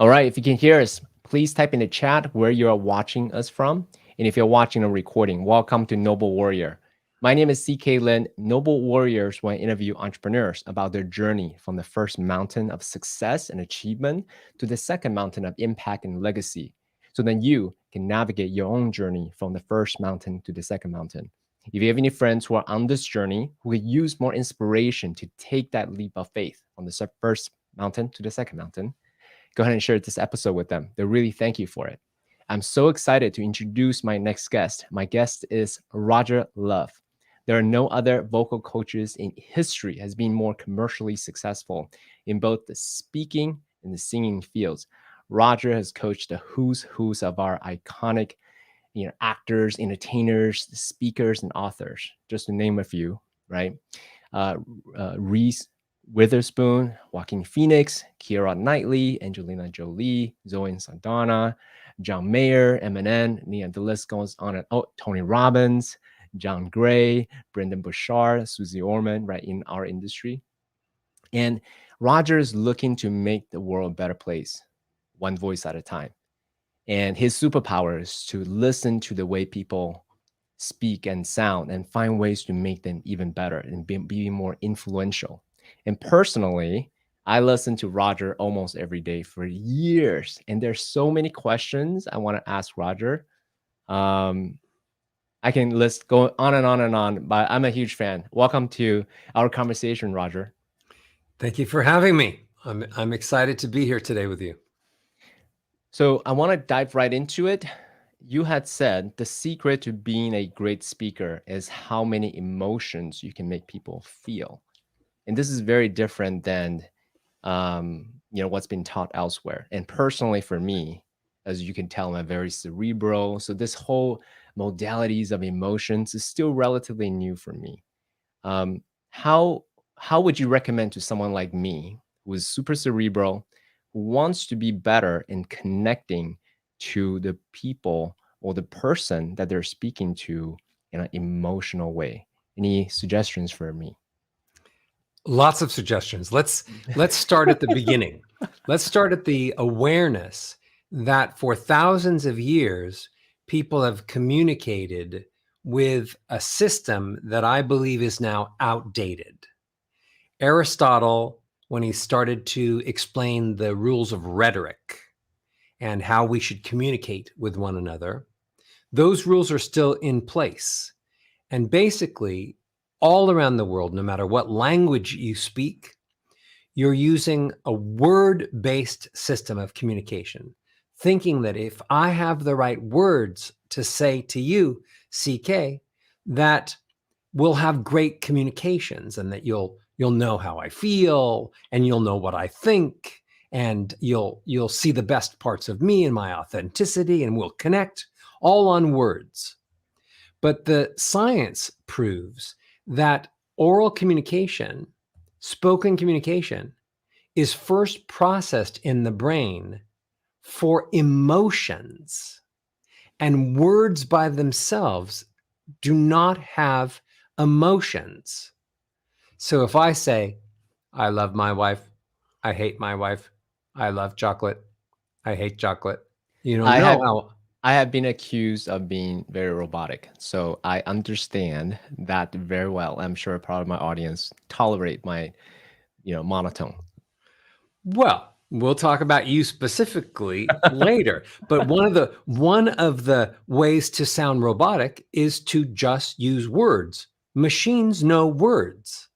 All right, if you can hear us, please type in the chat where you are watching us from. And if you're watching a recording, welcome to Noble Warrior. My name is CK Lin. Noble Warriors want to interview entrepreneurs about their journey from the first mountain of success and achievement to the second mountain of impact and legacy. So then you can navigate your own journey from the first mountain to the second mountain. If you have any friends who are on this journey who could use more inspiration to take that leap of faith from the first mountain to the second mountain, go ahead and share this episode with them. They'll really thank you for it. I'm so excited to introduce my next guest. My guest is Roger Love. There are no other vocal coaches in history has been more commercially successful in both the speaking and the singing fields. Roger has coached the who's of our iconic, actors, entertainers, speakers, and authors, just to name a few, right? Reese, Witherspoon, Joaquin Phoenix, Keira Knightley, Angelina Jolie, Zoe Saldana, John Mayer, Eminem, the list goes on and Tony Robbins, John Gray, Brendon Burchard, Suze Orman, right, in our industry. And Roger is looking to make the world a better place, one voice at a time. And his superpower is to listen to the way people speak and sound and find ways to make them even better and be more influential. And personally, I listen to Roger almost every day for years. And there's so many questions I want to ask Roger. I can list go on and on and on, but I'm a huge fan. Welcome to our conversation, Roger. Thank you for having me. I'm excited to be here today with you. So I want to dive right into it. You had said the secret to being a great speaker is how many emotions you can make people feel. And this is very different than, what's been taught elsewhere. And personally for me, as you can tell, I'm very cerebral. So this whole modalities of emotions is still relatively new for me. How would you recommend to someone like me who is super cerebral, who wants to be better in connecting to the people or the person that they're speaking to in an emotional way? Any suggestions for me? Lots of suggestions. Let's start at the beginning. Let's start at the awareness that for thousands of years, people have communicated with a system that I believe is now outdated. Aristotle, when he started to explain the rules of rhetoric and how we should communicate with one another, those rules are still in place. And basically, all around the world, no matter what language you speak, you're using a word-based system of communication, thinking that if I have the right words to say to you, CK, that we'll have great communications and that you'll know how I feel and you'll know what I think and you'll see the best parts of me and my authenticity and we'll connect all on words. But the science proves that oral communication, spoken communication, is first processed in the brain for emotions. And words by themselves do not have emotions. So if I say, I love my wife, I hate my wife, I love chocolate, I hate chocolate, you don't know how. I have been accused of being very robotic, so I understand that very well. I'm sure part of my audience tolerate my, monotone. Well, we'll talk about you specifically later, but one of the ways to sound robotic is to just use words. Machines know words.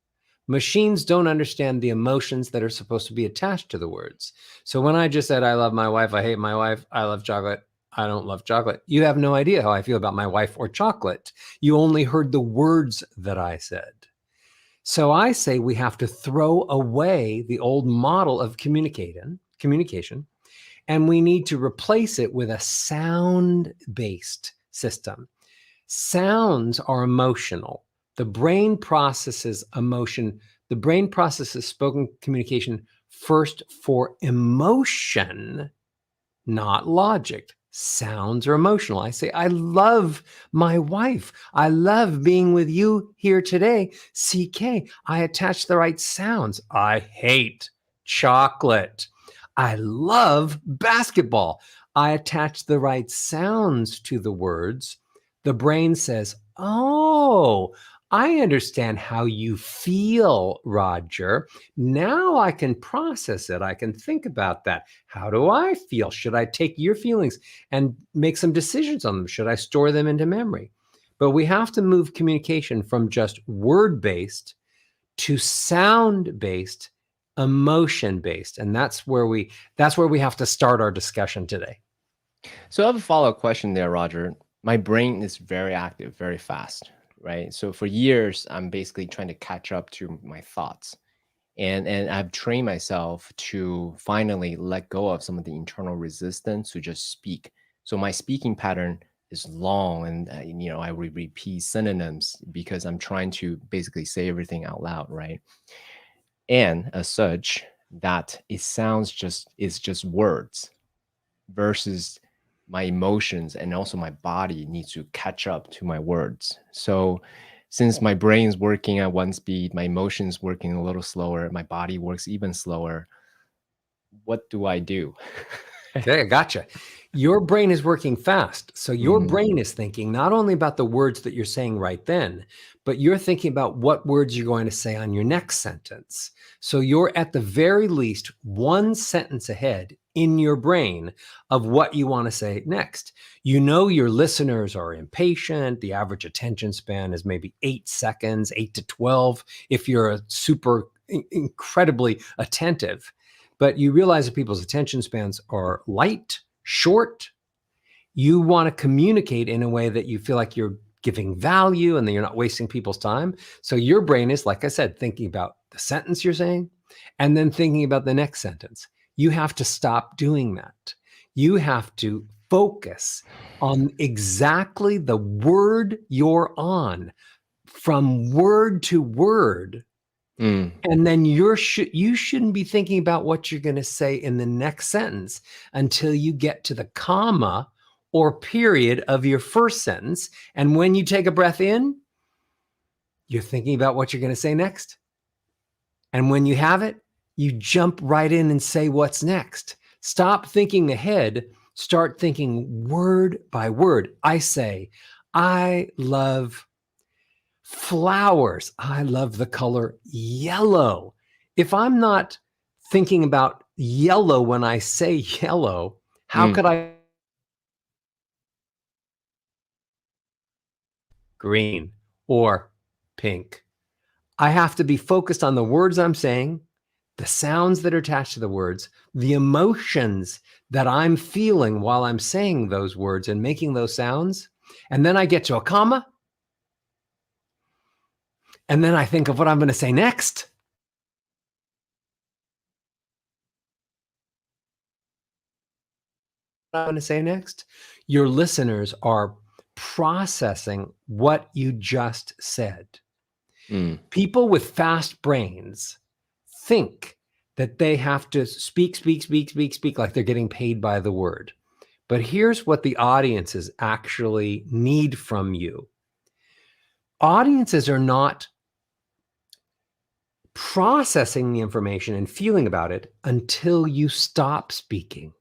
Machines don't understand the emotions that are supposed to be attached to the words. So when I just said, I love my wife, I hate my wife, I love chocolate, I don't love chocolate, you have no idea how I feel about my wife or chocolate. You only heard the words that I said. So I say we have to throw away the old model of communication, and we need to replace it with a sound-based system. Sounds are emotional. The brain processes emotion. The brain processes spoken communication first for emotion, not logic. Sounds are emotional. I say, I love my wife. I love being with you here today. CK, I attach the right sounds. I hate chocolate. I love basketball. I attach the right sounds to the words. The brain says, oh, I understand how you feel, Roger. Now I can process it. I can think about that. How do I feel? Should I take your feelings and make some decisions on them? Should I store them into memory? But we have to move communication from just word-based to sound-based, emotion-based. And that's where we have to start our discussion today. So I have a follow-up question there, Roger. My brain is very active, very fast, right? So for years, I'm basically trying to catch up to my thoughts. And I've trained myself to finally let go of some of the internal resistance to just speak. So my speaking pattern is long, and I repeat synonyms because I'm trying to basically say everything out loud, right? And as such, that it sounds is just words versus my emotions, and also my body needs to catch up to my words. So since my brain's working at one speed, my emotions working a little slower, my body works even slower, what do I do? Okay, I gotcha. Your brain is working fast. So your brain is thinking not only about the words that you're saying right then, but you're thinking about what words you're going to say on your next sentence. So you're at the very least one sentence ahead in your brain of what you want to say next. You know your listeners are impatient. The average attention span is maybe 8 seconds, 8 to 12, if you're a super incredibly attentive. But you realize that people's attention spans are light, short. You want to communicate in a way that you feel like you're giving value and that you're not wasting people's time. So your brain is, like I said, thinking about the sentence you're saying and then thinking about the next sentence. You have to stop doing that. You have to focus on exactly the word you're on, from word to word. And then you shouldn't be thinking about what you're going to say in the next sentence until you get to the comma or period of your first sentence. And when you take a breath in, you're thinking about what you're going to say next. And when you have it, you jump right in and say what's next. Stop thinking ahead. Start thinking word by word. I say, I love flowers. I love the color yellow. If I'm not thinking about yellow when I say yellow, how could I? Green or pink. I have to be focused on the words I'm saying, the sounds that are attached to the words, the emotions that I'm feeling while I'm saying those words and making those sounds. And then I get to a comma. And then I think of what I'm going to say next. What I'm going to say next. Your listeners are processing what you just said. People with fast brains think that they have to speak like they're getting paid by the word. But here's what the audiences actually need from you. Audiences are not processing the information and feeling about it until you stop speaking.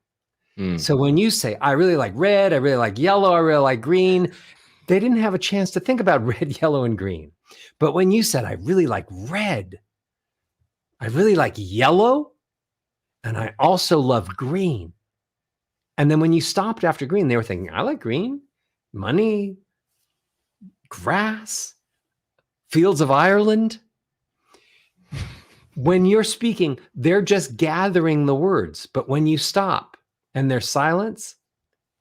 So when you say, I really like red, I really like yellow, I really like green, they didn't have a chance to think about red, yellow, and green. But when you said, I really like red, I really like yellow, and I also love green. And then when you stopped after green, they were thinking, I like green, money, grass, fields of Ireland. When you're speaking, they're just gathering the words. But when you stop and there's silence,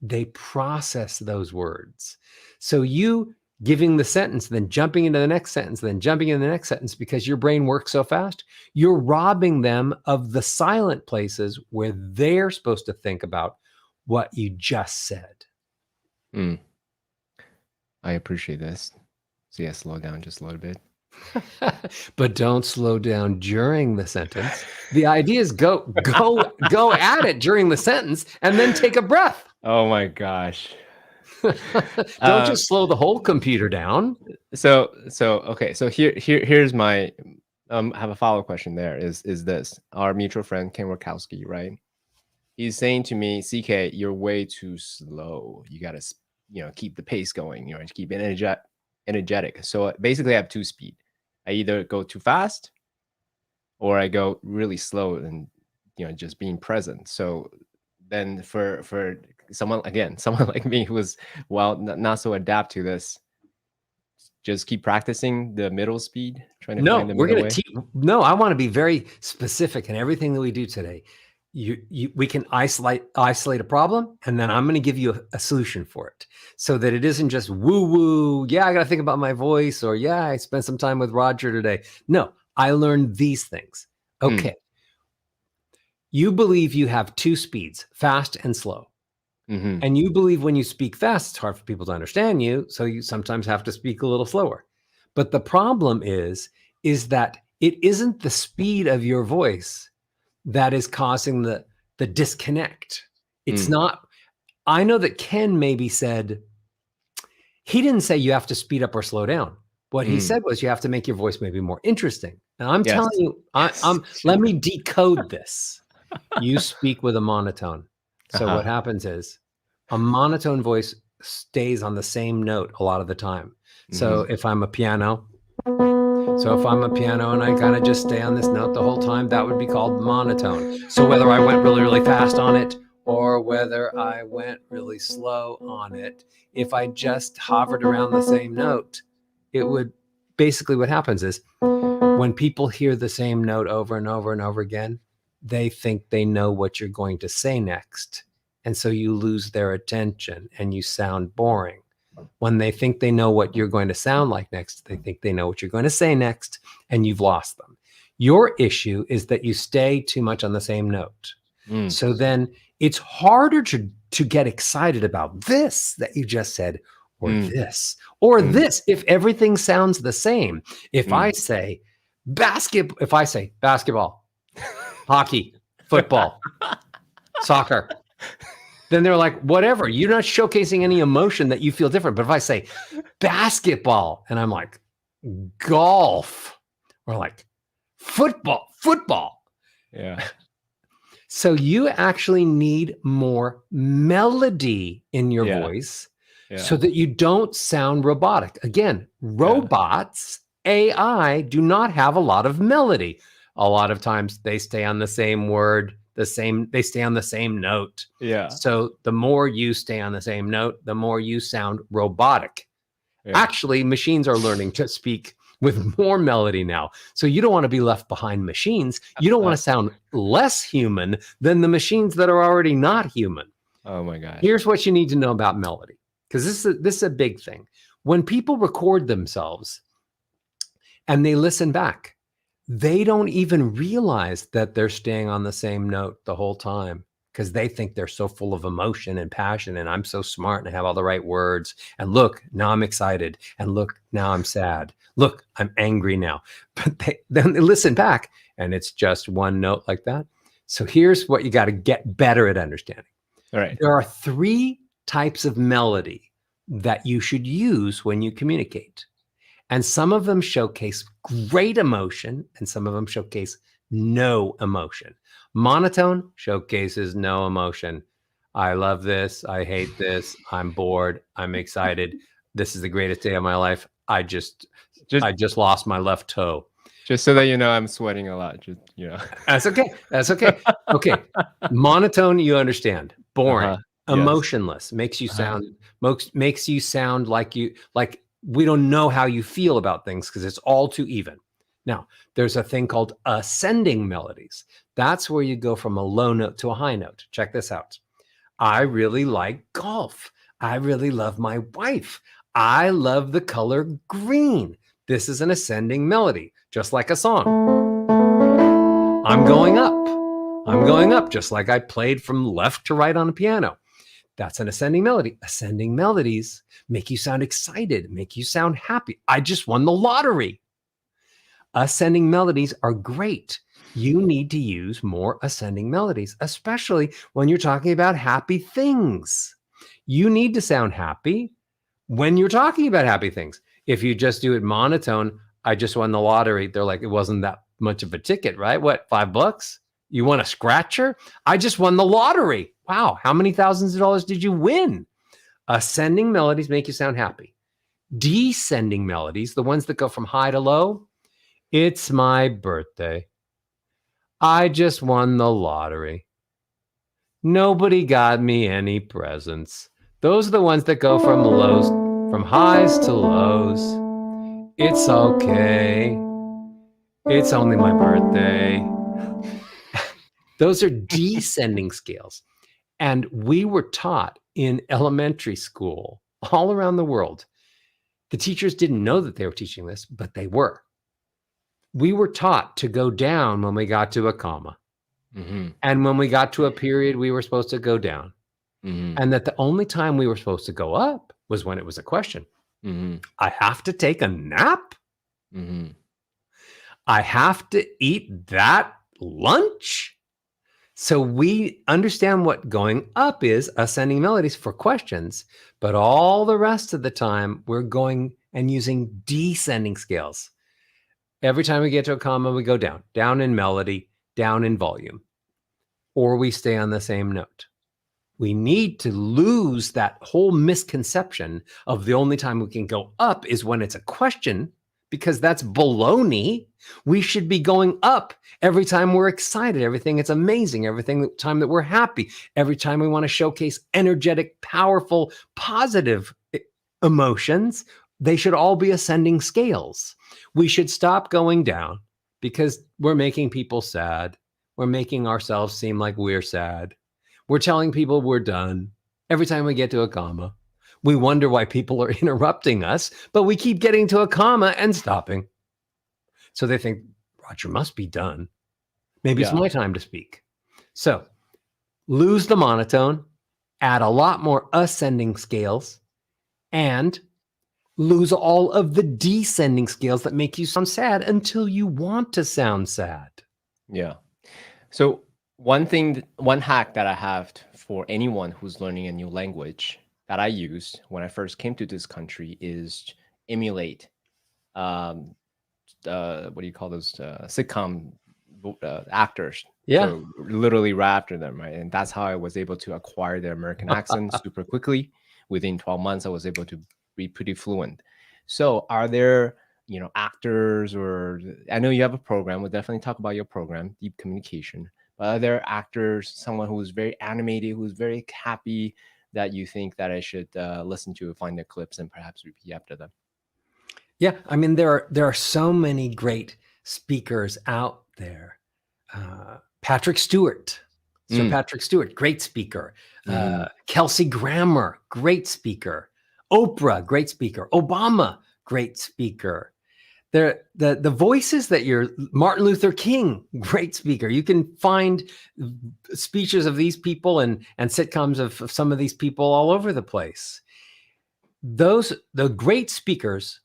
they process those words. So you giving the sentence, then jumping into the next sentence, then jumping into the next sentence, because your brain works so fast, you're robbing them of the silent places where they're supposed to think about what you just said. I appreciate this. So yeah, slow down just a little bit. But don't slow down during the sentence. The idea is go at it during the sentence and then take a breath. Oh my gosh. Don't just slow the whole computer down. So okay. So here's my I have a follow-up question there is this. Our mutual friend Ken Rakowski, right? He's saying to me, CK, you're way too slow. You got to, keep the pace going, keep it energetic. So basically I have two speed. I either go too fast or I go really slow and, just being present. So then for someone like me who was, not so adapt to this, just keep practicing the middle speed, trying to find the middle way. No, I want to be very specific in everything that we do today. We can isolate a problem, and then I'm going to give you a solution for it, so that it isn't just woo woo. Yeah, I got to think about my voice, or yeah, I spent some time with Roger today. No, I learned these things. Okay, you believe you have two speeds, fast and slow. And you believe when you speak fast, it's hard for people to understand you, so you sometimes have to speak a little slower. But the problem is that it isn't the speed of your voice that is causing the disconnect. It's not. I know that Ken maybe said, he didn't say you have to speed up or slow down. What he said was you have to make your voice maybe more interesting. And I'm telling you, let me decode this. You speak with a monotone. So what happens is a monotone voice stays on the same note a lot of the time. So if I'm a piano, and I kind of just stay on this note the whole time, that would be called monotone. So whether I went really, really fast on it or whether I went really slow on it, if I just hovered around the same note, it would basically, what happens is when people hear the same note over and over and over again, they think they know what you're going to say next. And so you lose their attention and you sound boring. When they think they know what you're going to sound like next, they think they know what you're going to say next, and you've lost them. Your issue is that you stay too much on the same note. So then it's harder to get excited about this that you just said, or this, or this, if everything sounds the same. If I say basketball, hockey, football, soccer, then they're like, whatever. You're not showcasing any emotion that you feel different. But if I say basketball, and I'm like, golf, or like football. Yeah. So you actually need more melody in your voice so that you don't sound robotic. Again, robots, AI, do not have a lot of melody. A lot of times they stay on the same word, they stay on the same note. Yeah. So the more you stay on the same note, the more you sound robotic. Yeah. Actually, machines are learning to speak with more melody now. So you don't want to be left behind machines. You don't want to sound less human than the machines that are already not human. Oh my God. Here's what you need to know about melody, because this is a big thing. When people record themselves and they listen back, they don't even realize that they're staying on the same note the whole time, because they think they're so full of emotion and passion, and I'm so smart and I have all the right words. And look, now I'm excited. And look, now I'm sad. Look, I'm angry now. But then they listen back and it's just one note like that. So here's what you got to get better at understanding. All right. There are 3 types of melody that you should use when you communicate. And some of them showcase great emotion, and some of them showcase no emotion. Monotone showcases no emotion. I love this. I hate this. I'm bored. I'm excited. This is the greatest day of my life. I just lost my left toe. Just so that you know, I'm sweating a lot. That's okay. That's okay. Okay. Monotone, you understand. Boring. Emotionless. Makes you sound like we don't know how you feel about things because it's all too even. Now, there's a thing called ascending melodies. That's where you go from a low note to a high note. Check this out. I really like golf. I really love my wife. I love the color green. This is an ascending melody, just like a song. I'm going up. I'm going up, just like I played from left to right on a piano. That's an ascending melody. Ascending melodies make you sound excited, make you sound happy. I just won the lottery. Ascending melodies are great. You need to use more ascending melodies, especially when you're talking about happy things. You need to sound happy when you're talking about happy things. If you just do it monotone, I just won the lottery, they're like, it wasn't that much of a ticket, right? What, $5? You won a scratcher? I just won the lottery. Wow. How many thousands of dollars did you win? Ascending melodies make you sound happy. Descending melodies, the ones that go from high to low, it's my birthday. I just won the lottery. Nobody got me any presents. Those are the ones that go from highs to lows. It's okay. It's only my birthday. Those are descending scales. And we were taught in elementary school all around the world. The teachers didn't know that they were teaching this, but they were. We were taught to go down when we got to a comma. Mm-hmm. And when we got to a period, we were supposed to go down. Mm-hmm. And that the only time we were supposed to go up was when it was a question. Mm-hmm. I have to take a nap? Mm-hmm. I have to eat that lunch? So we understand what going up is, ascending melodies for questions, but all the rest of the time we're going and using descending scales. Every time we get to a comma, we go down in melody, down in volume, or we stay on the same note. We need to lose that whole misconception of the only time we can go up is when it's a question, because that's baloney. We should be going up every time we're excited, everything it's amazing, time that we're happy, every time we want to showcase energetic, powerful, positive emotions. They should all be ascending scales. We should stop going down because we're making people sad. We're making ourselves seem like we're sad. We're telling people we're done every time we get to a comma. We wonder why people are interrupting us, but we keep getting to a comma and stopping. So they think, Roger must be done. Maybe it's my time to speak. So lose the monotone, add a lot more ascending scales, and lose all of the descending scales that make you sound sad until you want to sound sad. Yeah. So one hack that I have for anyone who's learning a new language that I used when I first came to this country is emulate what do you call those sitcom actors? Yeah. So literally right after them, right? And that's how I was able to acquire their American accent super quickly. Within 12 months, I was able to be pretty fluent. So are there, actors, or I know you have a program. We'll definitely talk about your program, Deep Communication. But are there actors, someone who's very animated, who's very happy, that you think that I should listen to, find their clips, and perhaps repeat after them? Yeah, I mean, there are so many great speakers out there. Patrick Stewart, Sir Patrick Stewart, great speaker. Kelsey Grammer, great speaker. Oprah, great speaker. Obama, great speaker. The voices that Martin Luther King, great speaker. You can find speeches of these people and sitcoms of some of these people all over the place. The great speakers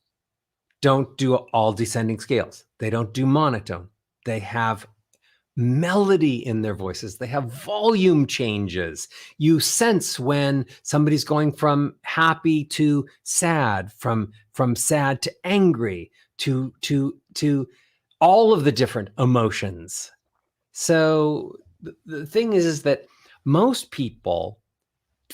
don't do all descending scales. They don't do monotone. They have melody in their voices. They have volume changes. You sense when somebody's going from happy to sad, from sad to angry, to all of the different emotions. So the thing is that most people,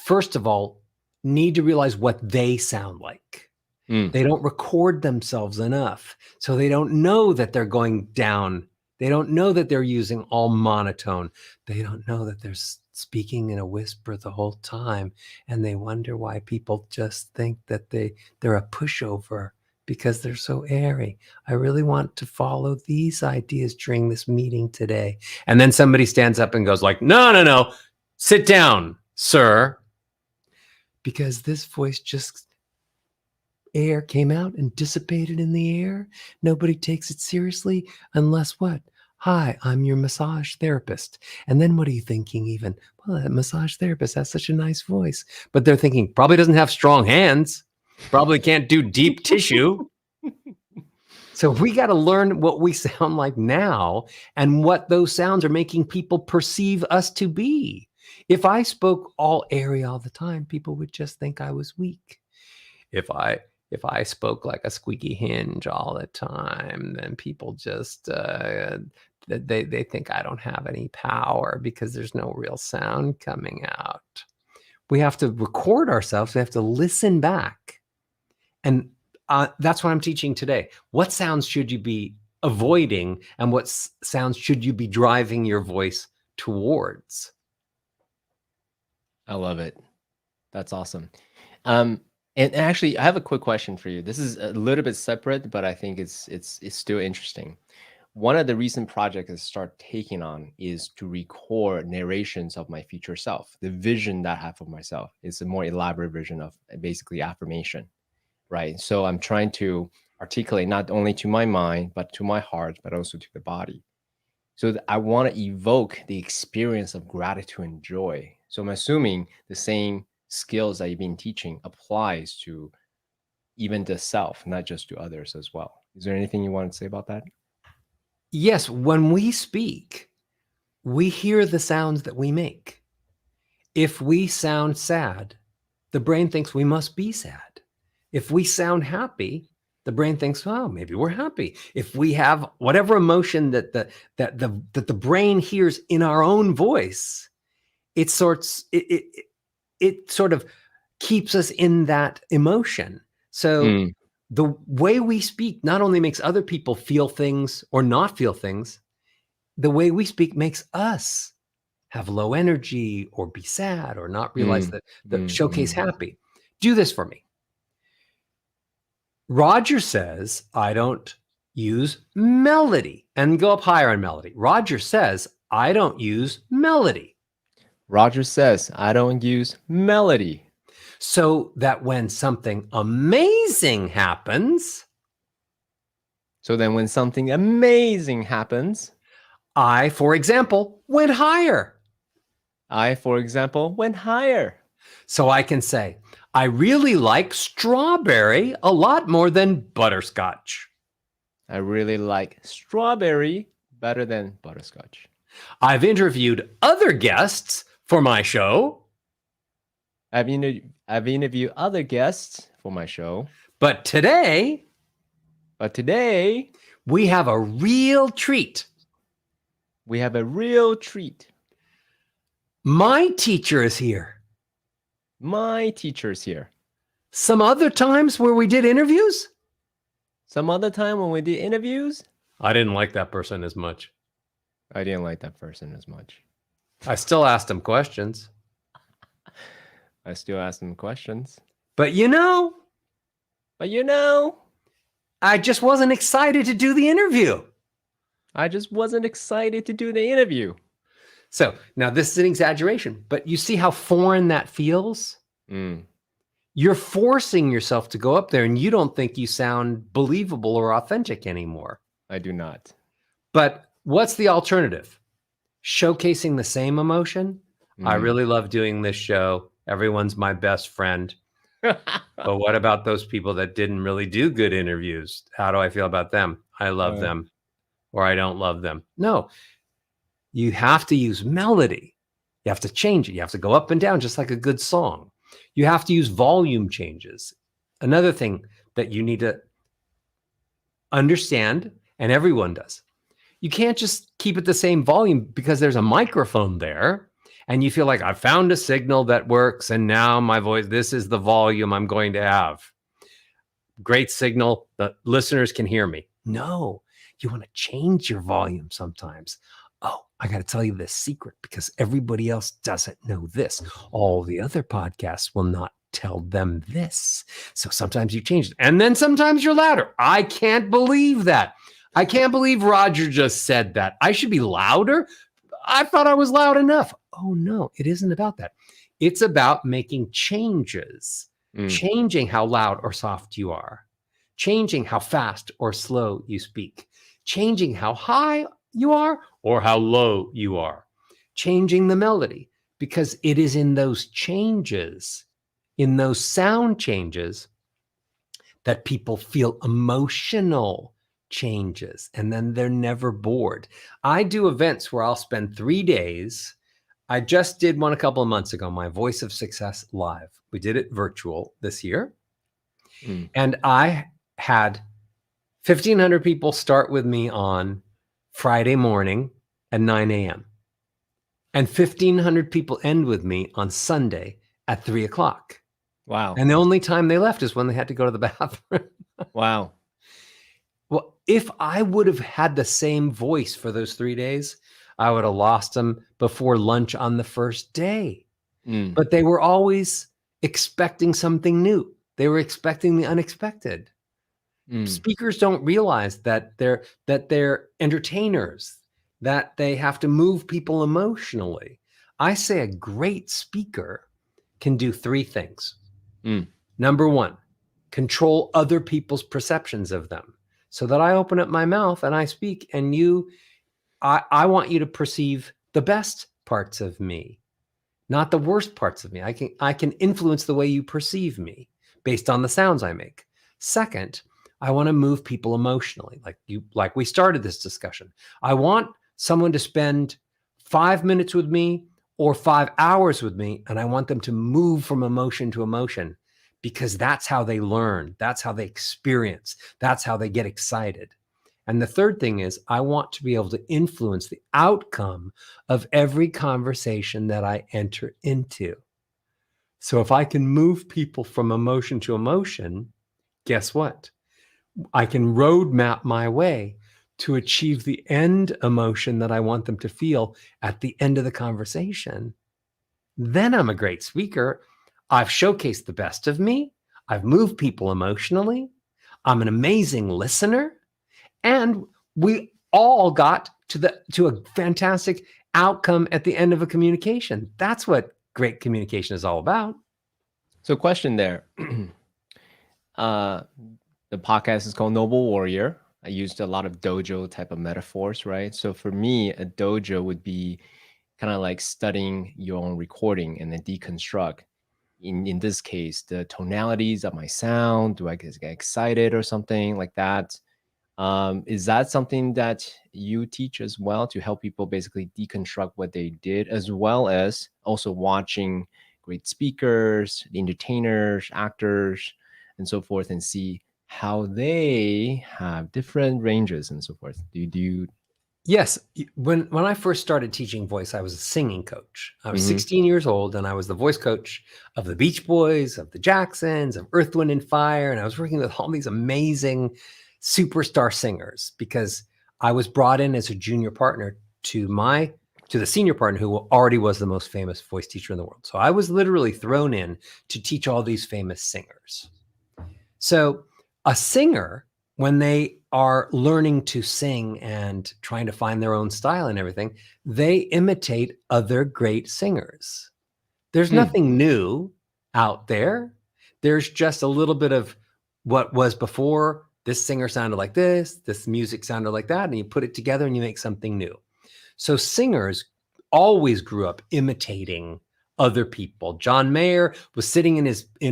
first of all, need to realize what they sound like. They don't record themselves enough. So they don't know that they're going down. They don't know that they're using all monotone. They don't know that they're speaking in a whisper the whole time. And they wonder why people just think that they're a pushover because they're so airy. I really want to follow these ideas during this meeting today. And then somebody stands up and goes like, no, sit down, sir. Because this voice just air came out and dissipated in the air. Nobody takes it seriously unless what? Hi, I'm your massage therapist. And then what are you thinking even? Well, that massage therapist has such a nice voice. But they're thinking, probably doesn't have strong hands. Probably can't do deep tissue. So we got to learn what we sound like now and what those sounds are making people perceive us to be. If I spoke all airy all the time, people would just think I was weak. If I spoke like a squeaky hinge all the time, then people just they think I don't have any power because there's no real sound coming out. We have to record ourselves. We have to listen back. And that's what I'm teaching today. What sounds should you be avoiding, and what sounds should you be driving your voice towards? I love it. That's awesome. And actually, I have a quick question for you. This is a little bit separate, but I think it's still interesting. One of the recent projects I start taking on is to record narrations of my future self. The vision that I have of myself is a more elaborate version of basically affirmation, right? So I'm trying to articulate not only to my mind, but to my heart, but also to the body. So I want to evoke the experience of gratitude and joy. So I'm assuming the same skills that you've been teaching applies to even the self, not just to others as well. Is there anything you want to say about that? Yes, when we speak, we hear the sounds that we make. If we sound sad, the brain thinks we must be sad. If we sound happy, the brain thinks, well, maybe we're happy. If we have whatever emotion that the brain hears in our own voice, it sort of keeps us in that emotion. So the way we speak not only makes other people feel things or not feel things, the way we speak makes us have low energy or be sad or not realize that the showcase happy. Do this for me. Roger says, I don't use melody, and go up higher on melody. Roger says, I don't use melody. Roger says, I don't use melody. So that when something amazing happens. So then when something amazing happens. I, for example, went higher. I, for example, went higher. So I can say, I really like strawberry a lot more than butterscotch. I really like strawberry better than butterscotch. I've interviewed other guests for my show. I've interviewed other guests for my show. But today, we have a real treat. We have a real treat. My teacher is here. My teacher's here. Some other times where we did interviews? Some other time when we did interviews? I didn't like that person as much. I didn't like that person as much. I still asked him questions. I still asked him questions. But you know, I just wasn't excited to do the interview. I just wasn't excited to do the interview. So now this is an exaggeration, but you see how foreign that feels? You're forcing yourself to go up there and you don't think you sound believable or authentic anymore. I do not. But what's the alternative? Showcasing the same emotion? I really love doing this show. Everyone's my best friend. But what about those people that didn't really do good interviews? How do I feel about them? I love them or I don't love them. No. You have to use melody. You have to change it. You have to go up and down just like a good song. You have to use volume changes. Another thing that you need to understand, and everyone does, you can't just keep it the same volume because there's a microphone there and you feel like I found a signal that works and now my voice, this is the volume I'm going to have. Great signal. The listeners can hear me. No, you want to change your volume sometimes. Oh, I got to tell you this secret because everybody else doesn't know this. All the other podcasts will not tell them this. So sometimes you change it. And then sometimes you're louder. I can't believe that. I can't believe Roger just said that. I should be louder. I thought I was loud enough. Oh, no, it isn't about that. It's about making changes, changing how loud or soft you are, changing how fast or slow you speak, changing how high you are or how low you are, changing the melody, because it is in those changes, in those sound changes, that people feel emotional changes, and then they're never bored. I do events where I'll spend 3 days. I just did one a couple of months ago, my Voice of Success Live. We did it virtual this year. And I had 1,500 people start with me on Friday morning at 9 a.m. And 1,500 people end with me on Sunday at 3 o'clock. Wow. And the only time they left is when they had to go to the bathroom. Wow. Well, if I would have had the same voice for those 3 days, I would have lost them before lunch on the first day. But they were always expecting something new. They were expecting the unexpected. Speakers don't realize that they're entertainers, that they have to move people emotionally. I say a great speaker can do 3 things. Number 1, control other people's perceptions of them, so that I open up my mouth and I speak, and I want you to perceive the best parts of me, not the worst parts of me. I can influence the way you perceive me based on the sounds I make. Second, I want to move people emotionally, like we started this discussion. I want someone to spend 5 minutes with me or 5 hours with me, and I want them to move from emotion to emotion, because that's how they learn. That's how they experience. That's how they get excited. And the third thing is, I want to be able to influence the outcome of every conversation that I enter into. So if I can move people from emotion to emotion, guess what? I can roadmap my way to achieve the end emotion that I want them to feel at the end of the conversation. Then I'm a great speaker. I've showcased the best of me. I've moved people emotionally. I'm an amazing listener. And we all got to a fantastic outcome at the end of a communication. That's what great communication is all about. So question there. The podcast is called Noble Warrior. I used a lot of dojo type of metaphors, right? So for me, a dojo would be kind of like studying your own recording and then deconstruct. In this case, the tonalities of my sound. Do I get excited or something like that? Is that something that you teach as well, to help people basically deconstruct what they did, as well as also watching great speakers, entertainers, actors, and so forth, and see how they have different ranges and so forth? Do you? Yes. When I first started teaching voice, I was a singing coach. I was 16 years old, and I was the voice coach of the Beach Boys, of the Jacksons, of Earth, Wind, and Fire. And I was working with all these amazing superstar singers, because I was brought in as a junior partner to the senior partner, who already was the most famous voice teacher in the world. So I was literally thrown in to teach all these famous singers. So a singer, when they are learning to sing and trying to find their own style and everything, they imitate other great singers. There's nothing new out there. There's just a little bit of what was before. This singer sounded like this music sounded like that, and you put it together and you make something new. So singers always grew up imitating other people. John Mayer was sitting in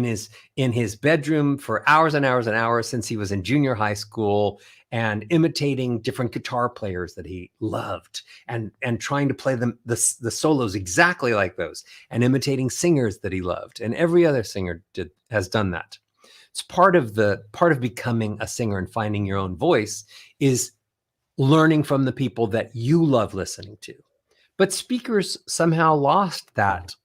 his bedroom for hours and hours and hours since he was in junior high school, and imitating different guitar players that he loved, and trying to play the solos exactly like those, and imitating singers that he loved. And every other singer has done that. It's part of becoming a singer and finding your own voice, is learning from the people that you love listening to. But speakers somehow lost that.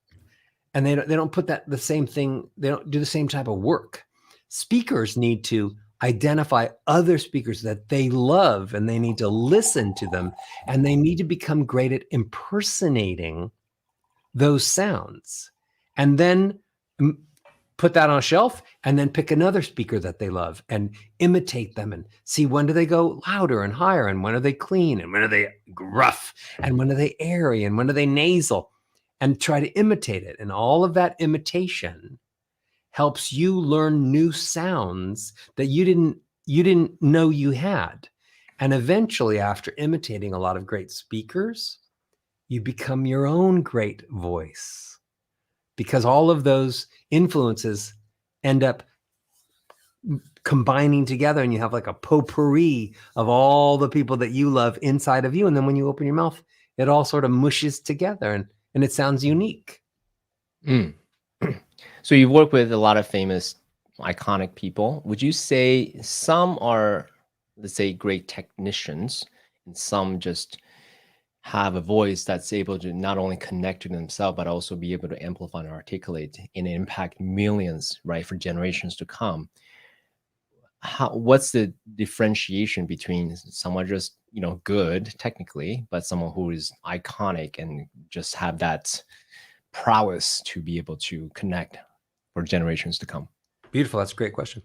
And they don't put the same thing. They don't do the same type of work. Speakers need to identify other speakers that they love, and they need to listen to them, and they need to become great at impersonating those sounds, and then put that on a shelf, and then pick another speaker that they love and imitate them, and see, when do they go louder and higher, and when are they clean, and when are they gruff, and when are they airy, and when are they nasal, and try to imitate it. And all of that imitation helps you learn new sounds that you didn't know you had. And eventually, after imitating a lot of great speakers, you become your own great voice, because all of those influences end up combining together, and you have like a potpourri of all the people that you love inside of you. And then when you open your mouth, it all sort of mushes together, and it sounds unique. So you've worked with a lot of famous, iconic people. Would you say some are, let's say, great technicians, and some just have a voice that's able to not only connect to themselves, but also be able to amplify and articulate and impact millions, right, for generations to come. What's the differentiation between someone just, good technically, but someone who is iconic and just have that prowess to be able to connect for generations to come? Beautiful. That's a great question.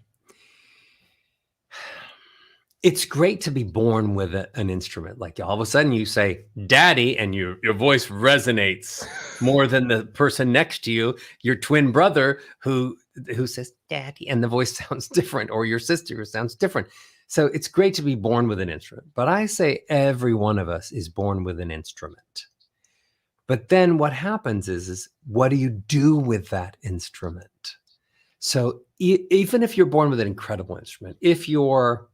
It's great to be born with an instrument. Like all of a sudden you say, daddy, and your voice resonates more than the person next to you, your twin brother who says, daddy, and the voice sounds different, or your sister who sounds different. So it's great to be born with an instrument. But I say every one of us is born with an instrument. But then what happens is what do you do with that instrument? So even if you're born with an incredible instrument, if you're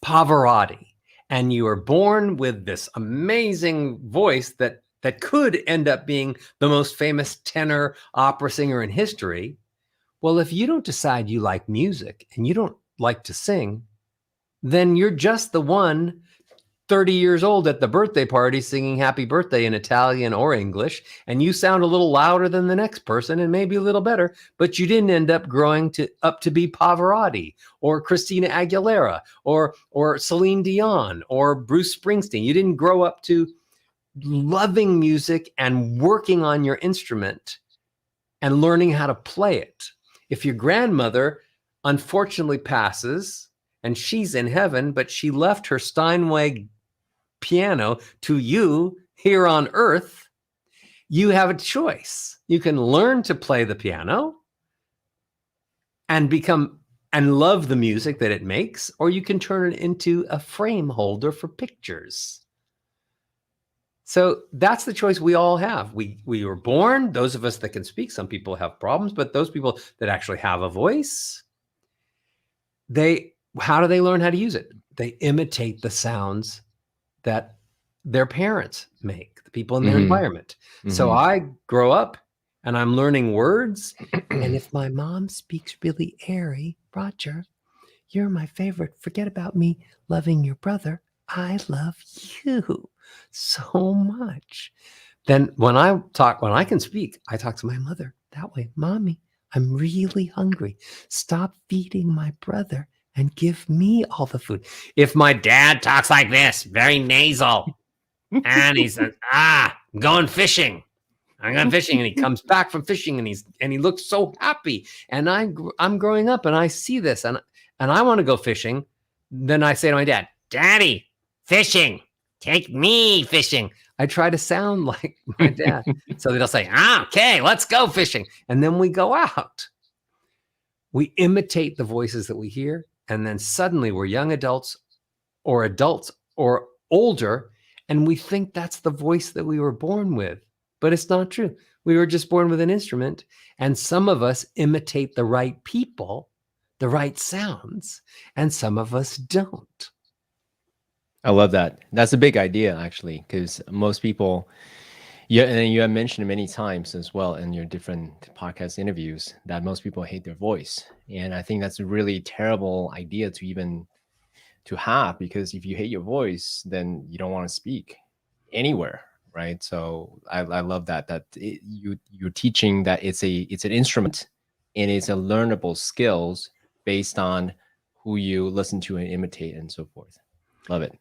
Pavarotti and you are born with this amazing voice that could end up being the most famous tenor opera singer in history, well, if you don't decide you like music and you don't like to sing, then you're just the one 30 years old at the birthday party singing happy birthday in Italian or English, and you sound a little louder than the next person and maybe a little better, but you didn't end up growing up to be Pavarotti or Christina Aguilera or Celine Dion or Bruce Springsteen. You didn't grow up to loving music and working on your instrument and learning how to play it. If your grandmother unfortunately passes and she's in heaven, but she left her Steinway piano to you here on earth, you have a choice. You can learn to play the piano and love the music that it makes, or you can turn it into a frame holder for pictures. So that's the choice we all have. We were born, those of us that can speak, some people have problems, but those people that actually have a voice, how do they learn how to use it? They imitate the sounds that their parents make, the people in their environment. So I grow up and I'm learning words. And if my mom speaks really airy, Roger, you're my favorite. Forget about me loving your brother. I love you so much. Then when I can speak, I talk to my mother that way. Mommy, I'm really hungry. Stop feeding my brother and give me all the food. If my dad talks like this, very nasal, and he says, I'm going fishing. I'm going fishing. And he comes back from fishing and he looks so happy. And I'm growing up and I see this and I want to go fishing. Then I say to my dad, Daddy, fishing, take me fishing. I try to sound like my dad. So they'll say, okay, let's go fishing. And then we go out. We imitate the voices that we hear. And then suddenly we're young adults or older, and we think that's the voice that we were born with. But it's not true. We were just born with an instrument. And some of us imitate the right people, the right sounds, and some of us don't. I love that. That's a big idea, actually, because most people, and you have mentioned many times as well in your different podcast interviews that most people hate their voice. And I think that's a really terrible idea to have, because if you hate your voice, then you don't want to speak anywhere, right? So I love that you're teaching that it's an instrument and it's a learnable skills based on who you listen to and imitate and so forth. Love it.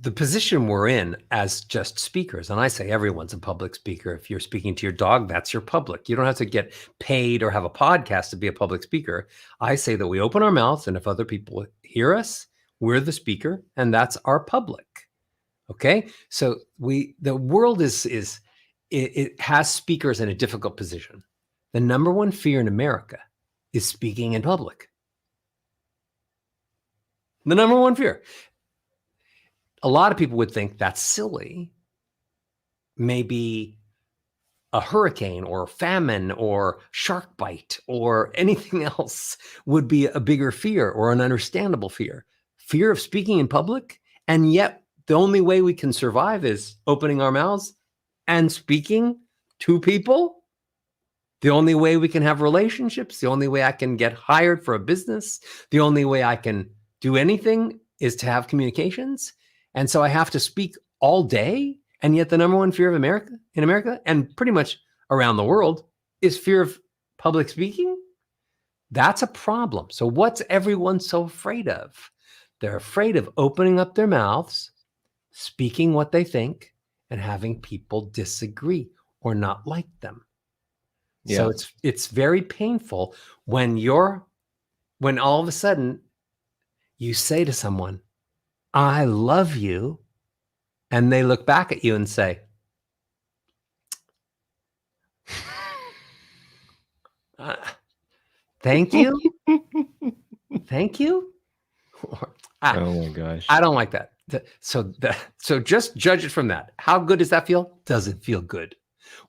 The position we're in as just speakers, and I say everyone's a public speaker. If you're speaking to your dog, that's your public. You don't have to get paid or have a podcast to be a public speaker. I say that we open our mouths, and if other people hear us, we're the speaker, and that's our public. Okay, so the world it has speakers in a difficult position. The number one fear in America is speaking in public. The number one fear. A lot of people would think that's silly. Maybe a hurricane or famine or shark bite or anything else would be a bigger fear or an understandable fear. Fear of speaking in public. And yet the only way we can survive is opening our mouths and speaking to people. The only way we can have relationships, the only way I can get hired for a business, the only way I can do anything is to have communications. And so I have to speak all day. And yet the number one fear of in America and pretty much around the world is fear of public speaking. That's a problem. So what's everyone so afraid of? They're afraid of opening up their mouths, speaking what they think, and having people disagree or not like them. Yeah. So it's very painful when all of a sudden you say to someone, I love you, and they look back at you and say, thank you. Thank you. Oh my gosh. I don't like that. So just judge it from that. How good does that feel? Doesn't feel good.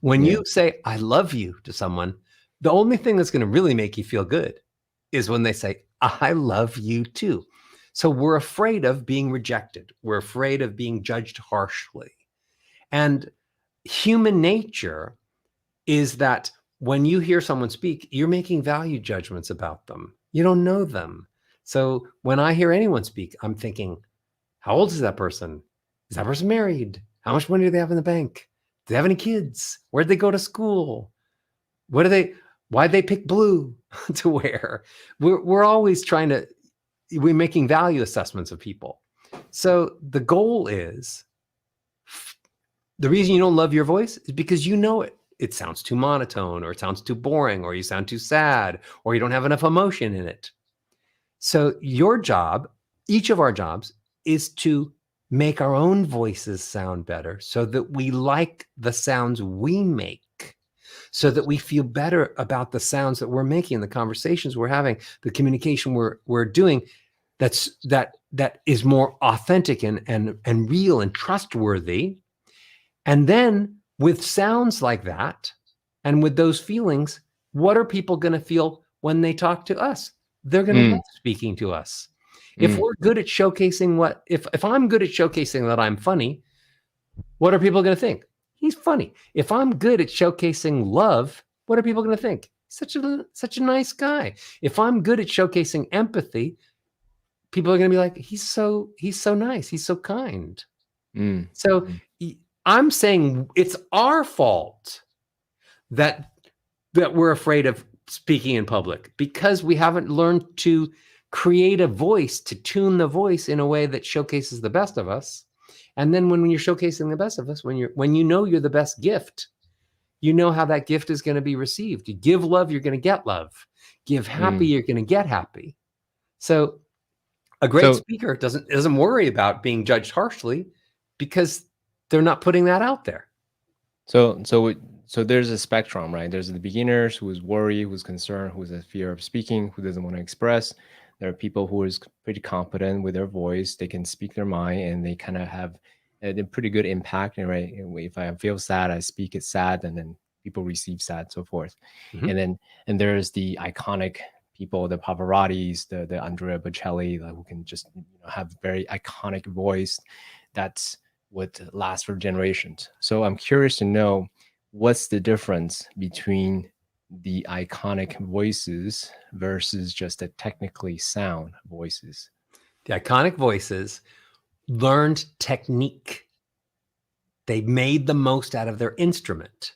When you say, I love you to someone, the only thing that's going to really make you feel good is when they say, I love you too. So we're afraid of being rejected. We're afraid of being judged harshly. And human nature is that when you hear someone speak, you're making value judgments about them. You don't know them. So when I hear anyone speak, I'm thinking, how old is that person? Is that person married? How much money do they have in the bank? Do they have any kids? Where'd they go to school? Why'd they pick blue to wear? We're always we're making value assessments of people. So the goal is, the reason you don't love your voice is because you know it. It sounds too monotone, or it sounds too boring, or you sound too sad, or you don't have enough emotion in it. So your job, each of our jobs, is to make our own voices sound better so that we like the sounds we make, so that we feel better about the sounds that we're making, the conversations we're having, the communication we're doing, that is more authentic and real and trustworthy. And then with sounds like that and with those feelings, what are people going to feel when they talk to us? They're going to love speaking to us. If we're good at showcasing if I'm good at showcasing that I'm funny, what are people going to think? He's funny. If I'm good at showcasing love, what are people going to think? Such a nice guy. If I'm good at showcasing empathy, people are going to be like, he's so nice. He's so kind. So I'm saying it's our fault that we're afraid of speaking in public, because we haven't learned to create a voice, to tune the voice in a way that showcases the best of us. And then when you're showcasing the best of us, when you know you're the best gift, you know how that gift is going to be received. You give love, you're going to get love. Give happy, you're going to get happy. So a great speaker doesn't worry about being judged harshly, because they're not putting that out there. So there's a spectrum, right? There's the beginners who is worried, who's concerned, who's a fear of speaking, who doesn't want to express. There are people who is pretty confident with their voice. They can speak their mind, and they kind of have a pretty good impact, right? If I feel sad, I speak it sad, and then people receive sad, so forth. And there's the iconic people, the Pavarottis, the Andrea Bocelli, who can just have very iconic voice. That's what lasts for generations. So I'm curious to know, what's the difference between the iconic voices versus just the technically sound voices? The iconic voices learned technique. They made the most out of their instrument.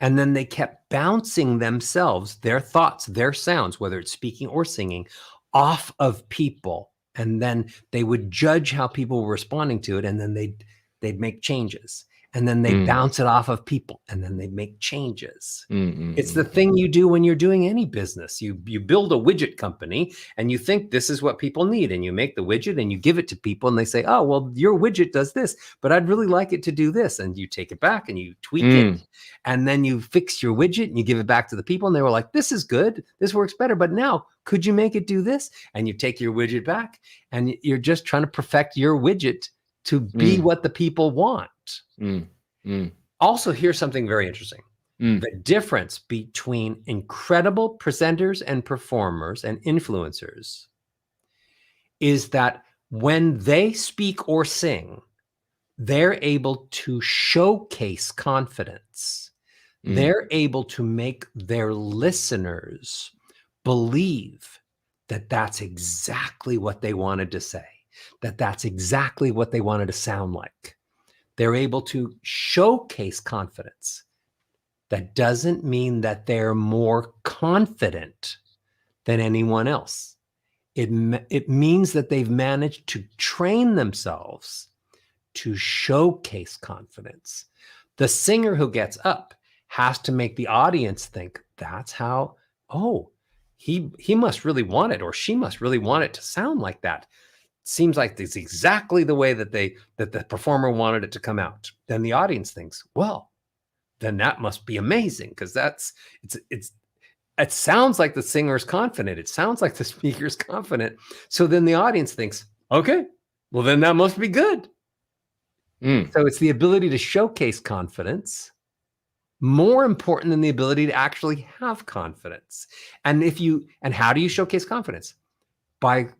And then they kept bouncing themselves, their thoughts, their sounds, whether it's speaking or singing, off of people. And then they would judge how people were responding to it. And then they'd make changes. And then they bounce it off of people, and then they make changes. It's the thing you do when you're doing any business. You build a widget company, and you think this is what people need, and you make the widget and you give it to people, and they say, oh, well, your widget does this, but I'd really like it to do this. And you take it back and you tweak it, and then you fix your widget and you give it back to the people, and they were like, this is good. This works better. But now, could you make it do this? And you take your widget back, and you're just trying to perfect your widget to be what the people want. Also, here's something very interesting. The difference between incredible presenters and performers and influencers is that when they speak or sing, they're able to showcase confidence. They're able to make their listeners believe that that's exactly what they wanted to say. that that's exactly what they wanted to sound like. They're able to showcase confidence. That doesn't mean that they're more confident than anyone else. It means that they've managed to train themselves to showcase confidence. The singer who gets up has to make the audience think that's how, oh, he must really want it, or she must really want it to sound like that. Seems like it's exactly the way that the performer wanted it to come out. Then the audience thinks, well, then that must be amazing, because it sounds like the singer's confident. It sounds like the speaker's confident. So then the audience thinks, okay, well, then that must be good. So it's the ability to showcase confidence more important than the ability to actually have confidence. And how do you showcase confidence? By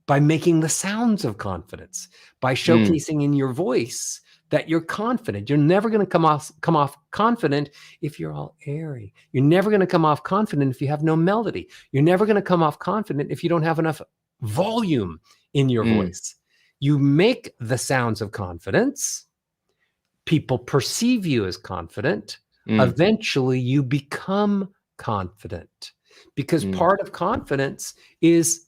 making the sounds of confidence, by showcasing in your voice that you're confident. You're never going to come off confident if you're all airy. You're never going to come off confident if you have no melody. You're never going to come off confident if you don't have enough volume in your voice. You make the sounds of confidence. People perceive you as confident. Eventually, you become confident, because part of confidence is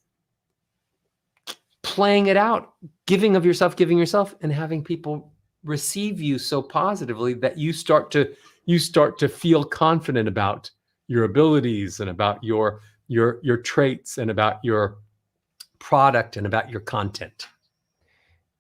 playing it out, giving yourself, and having people receive you so positively that you start to feel confident about your abilities and about your traits and about your product and about your content.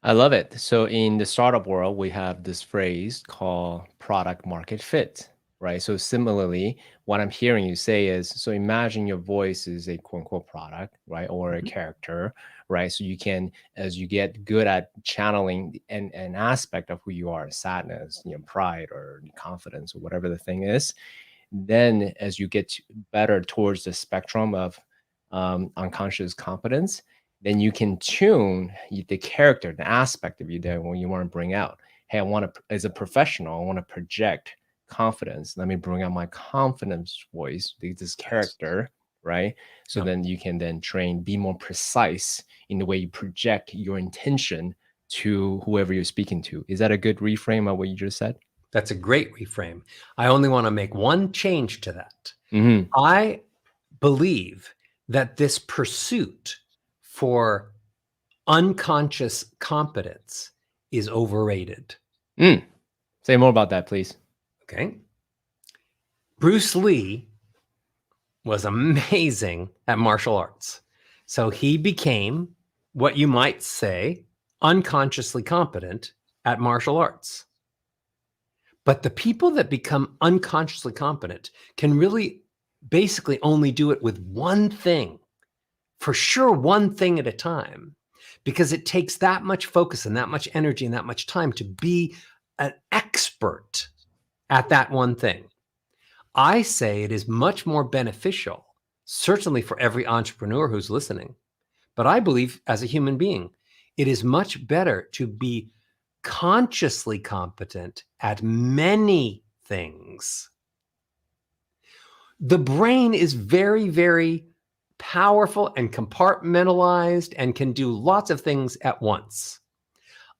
I love it. So in the startup world, we have this phrase called product market fit, right? So similarly, what I'm hearing you say is, so imagine your voice is a quote unquote product, right? Or a character, right? So you can, as you get good at channeling an aspect of who you are, sadness, pride or confidence or whatever the thing is, then as you get better towards the spectrum of unconscious competence, then you can tune the character, the aspect of you that when you want to bring out. Hey, I want to, as a professional, I want to project confidence. Let me bring out my confidence voice, this character, right? So then you can then train, be more precise in the way you project your intention to whoever you're speaking to. Is that a good reframe of what you just said? That's a great reframe. I only want to make one change to that. I believe that this pursuit for unconscious competence is overrated. Say more about that, please. Okay. Bruce Lee was amazing at martial arts. So he became what you might say unconsciously competent at martial arts. But the people that become unconsciously competent can really basically only do it with one thing. For sure, one thing at a time, because it takes that much focus and that much energy and that much time to be an expert at that one thing. I say it is much more beneficial, certainly for every entrepreneur who's listening, but I believe as a human being, it is much better to be consciously competent at many things. The brain is very, very powerful and compartmentalized and can do lots of things at once.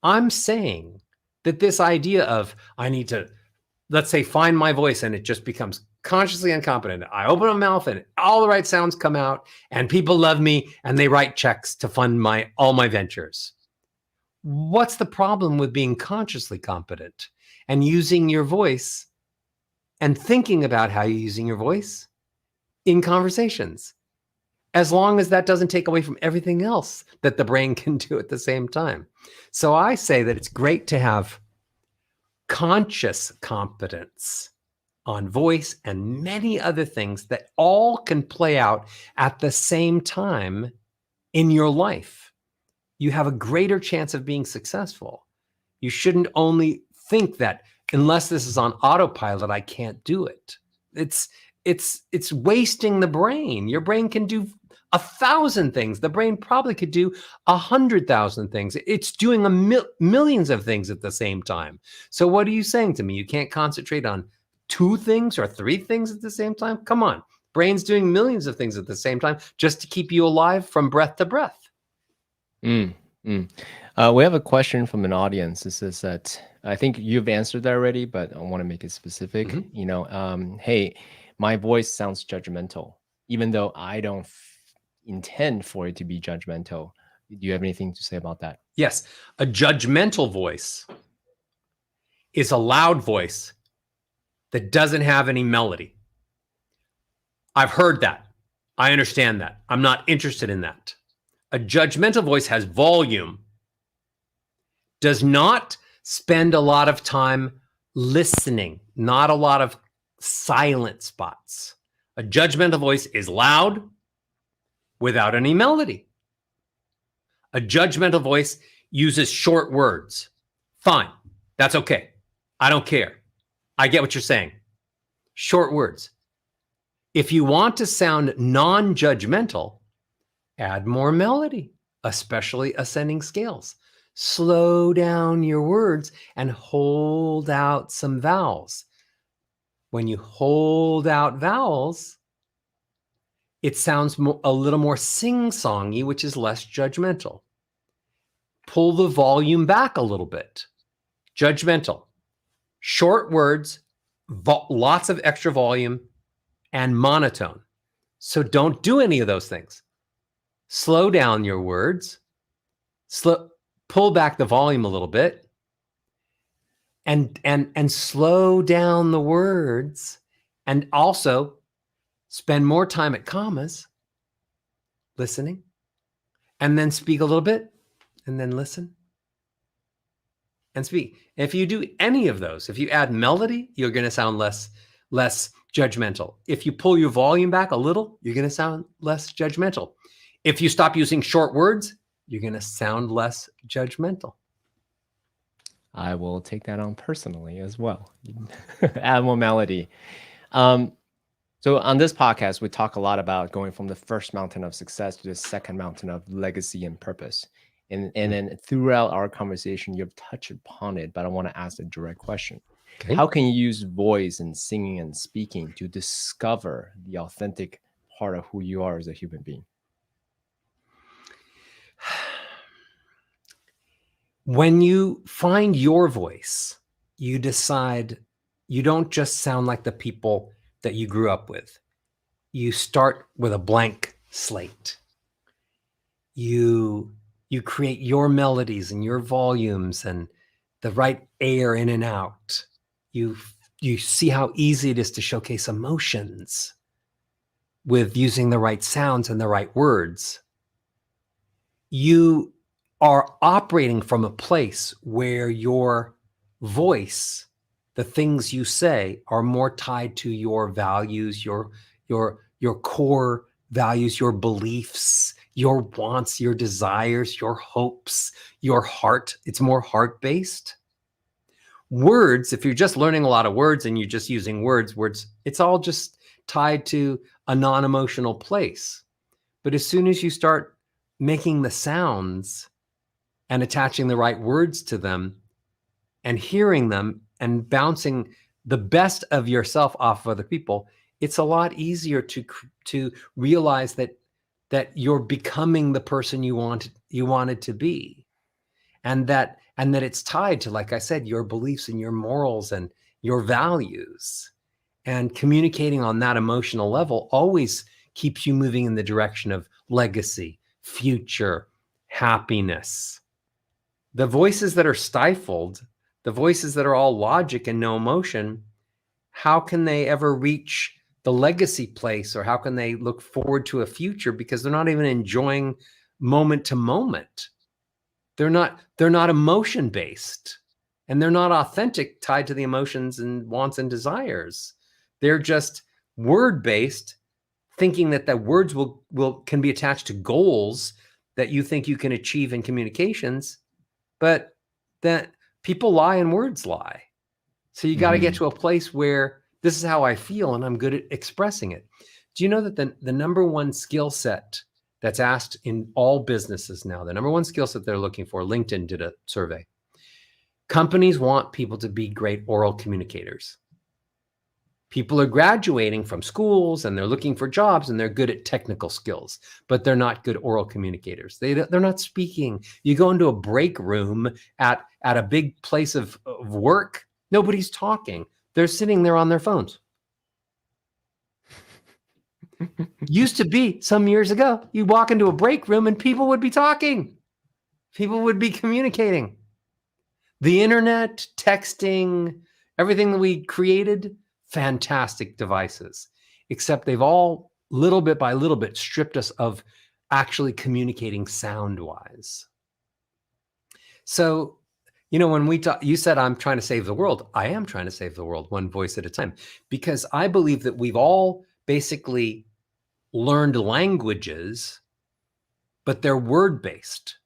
I'm saying that this idea of I need to, let's say, find my voice, and it just becomes consciously incompetent. I open my mouth and all the right sounds come out and people love me and they write checks to fund all my ventures. What's the problem with being consciously competent and using your voice and thinking about how you're using your voice in conversations? As long as that doesn't take away from everything else that the brain can do at the same time. So I say that it's great to have conscious competence on voice and many other things that all can play out at the same time in your life. You have a greater chance of being successful. You shouldn't only think that unless this is on autopilot, I can't do it. It's wasting the brain. Your brain can do 1,000 things. The brain probably could do 100,000 things. It's doing millions of things at the same time. So what are you saying to me? You can't concentrate on 2 things or 3 things at the same time? Come on. Brain's doing millions of things at the same time just to keep you alive from breath to breath. Mm. We have a question from an audience. It says that I think you've answered that already, but I want to make it specific. Mhm. Hey, my voice sounds judgmental, even though I don't intend for it to be judgmental. Do you have anything to say about that? Yes, a judgmental voice is a loud voice that doesn't have any melody. I've heard that. I understand that. I'm not interested in that. A judgmental voice has volume, does not spend a lot of time listening, not a lot of silent spots. A judgmental voice is loud without any melody. A judgmental voice uses short words. Fine. That's okay. I don't care. I get what you're saying. Short words. If you want to sound non-judgmental, add more melody, especially ascending scales. Slow down your words and hold out some vowels. When you hold out vowels, it sounds a little more sing-songy, which is less judgmental. Pull the volume back a little bit. Judgmental. Short words, lots of extra volume, and monotone. So don't do any of those things. Slow down your words. Pull back the volume a little bit. And slow down the words. And also spend more time at commas, listening, and then speak a little bit, and then listen and speak. If you do any of those, if you add melody, you're going to sound less judgmental. If you pull your volume back a little, you're going to sound less judgmental. If you stop using short words, you're going to sound less judgmental. I will take that on personally as well. Add more melody. So on this podcast, we talk a lot about going from the first mountain of success to the second mountain of legacy and purpose. And then throughout our conversation, you've touched upon it, but I want to ask a direct question. Okay. How can you use voice and singing and speaking to discover the authentic part of who you are as a human being? When you find your voice, you decide you don't just sound like the people that you grew up with. You start with a blank slate. You create your melodies and your volumes and the right air in and out. You see how easy it is to showcase emotions with using the right sounds and the right words. You are operating from a place where your voice, the things you say, are more tied to your values, your core values, your beliefs, your wants, your desires, your hopes, your heart. It's more heart-based. Words, if you're just learning a lot of words and you're just using words, it's all just tied to a non-emotional place. But as soon as you start making the sounds and attaching the right words to them and hearing them and bouncing the best of yourself off of other people, it's a lot easier to realize that you're becoming the person you wanted to be. And that it's tied to, like I said, your beliefs and your morals and your values. And communicating on that emotional level always keeps you moving in the direction of legacy, future, happiness. The voices that are stifled, the voices that are all logic and no emotion, how can they ever reach the legacy place, or how can they look forward to a future? Because they're not even enjoying moment to moment. They're not emotion based, and they're not authentic, tied to the emotions and wants and desires. They're just word based, thinking that the words can be attached to goals that you think you can achieve in communications, but that people lie and words lie. So you got to get to a place where this is how I feel and I'm good at expressing it. Do you know that the number one skill set that's asked in all businesses now, the number one skill set they're looking for, LinkedIn did a survey. Companies want people to be great oral communicators. People are graduating from schools and they're looking for jobs and they're good at technical skills, but they're not good oral communicators. They're not speaking. You go into a break room at a big place of work, nobody's talking. They're sitting there on their phones. Used to be some years ago, you walk into a break room and people would be talking. People would be communicating. The internet, texting, everything that we created, fantastic devices, except they've all little bit by little bit stripped us of actually communicating sound wise. So, when we talk, you said, I'm trying to save the world. I am trying to save the world one voice at a time, because I believe that we've all basically learned languages, but they're word-based.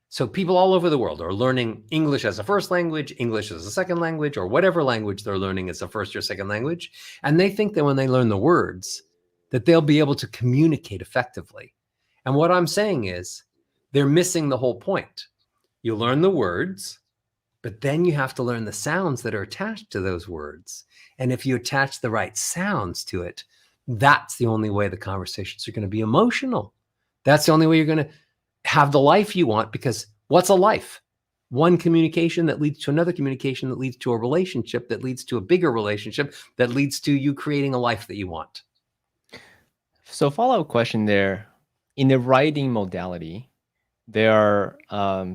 So people all over the world are learning English as a first language, English as a second language, or whatever language they're learning as a first or second language. And they think that when they learn the words, that they'll be able to communicate effectively. And what I'm saying is they're missing the whole point. You learn the words, but then you have to learn the sounds that are attached to those words. And if you attach the right sounds to it, that's the only way the conversations are going to be emotional. That's the only way you're going to have the life you want, because what's a life? One communication that leads to another communication that leads to a relationship that leads to a bigger relationship that leads to you creating a life that you want. So follow-up question there. In the writing modality, there are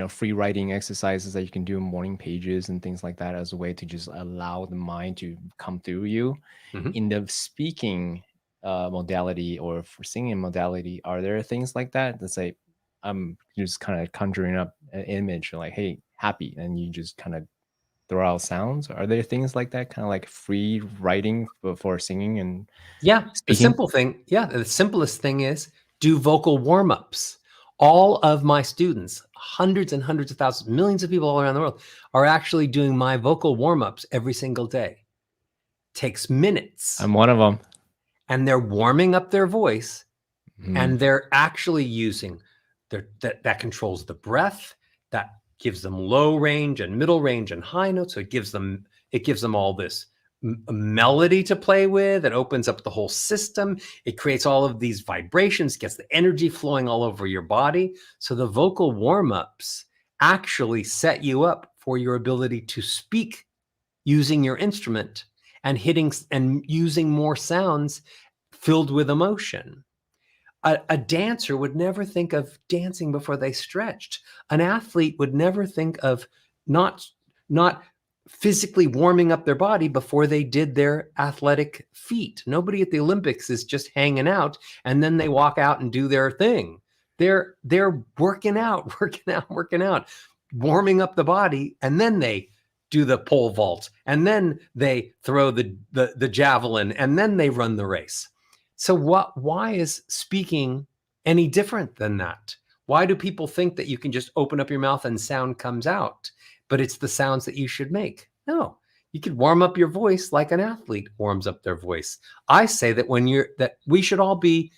free writing exercises that you can do in morning pages and things like that as a way to just allow the mind to come through you. Mm-hmm. In the speaking modality or for singing modality, are there things like that say I'm just kind of conjuring up an image like, hey, happy, and you just kind of throw out sounds? Are there things like that, kind of like free writing for singing and speaking? The simplest thing is do vocal warm-ups. All of my students, hundreds and hundreds of thousands, millions of people all around the world, are actually doing my vocal warm-ups every single day. Takes minutes. I'm one of them. And they're warming up their voice, and they're actually using that controls the breath, that gives them low range and middle range and high notes. So it gives them all this melody to play with. It opens up the whole system. It creates all of these vibrations, gets the energy flowing all over your body. So the vocal warm-ups actually set you up for your ability to speak using your instrument and using more sounds filled with emotion. A dancer would never think of dancing before they stretched. An athlete would never think of not physically warming up their body before they did their athletic feat. Nobody at the Olympics is just hanging out and then they walk out and do their thing. They're working out, warming up the body, and then they do the pole vault, and then they throw the javelin, and then they run the race. So why is speaking any different than that? Why do people think that you can just open up your mouth and sound comes out, but it's the sounds that you should make? No, you could warm up your voice like an athlete warms up their voice. I say that that we should all be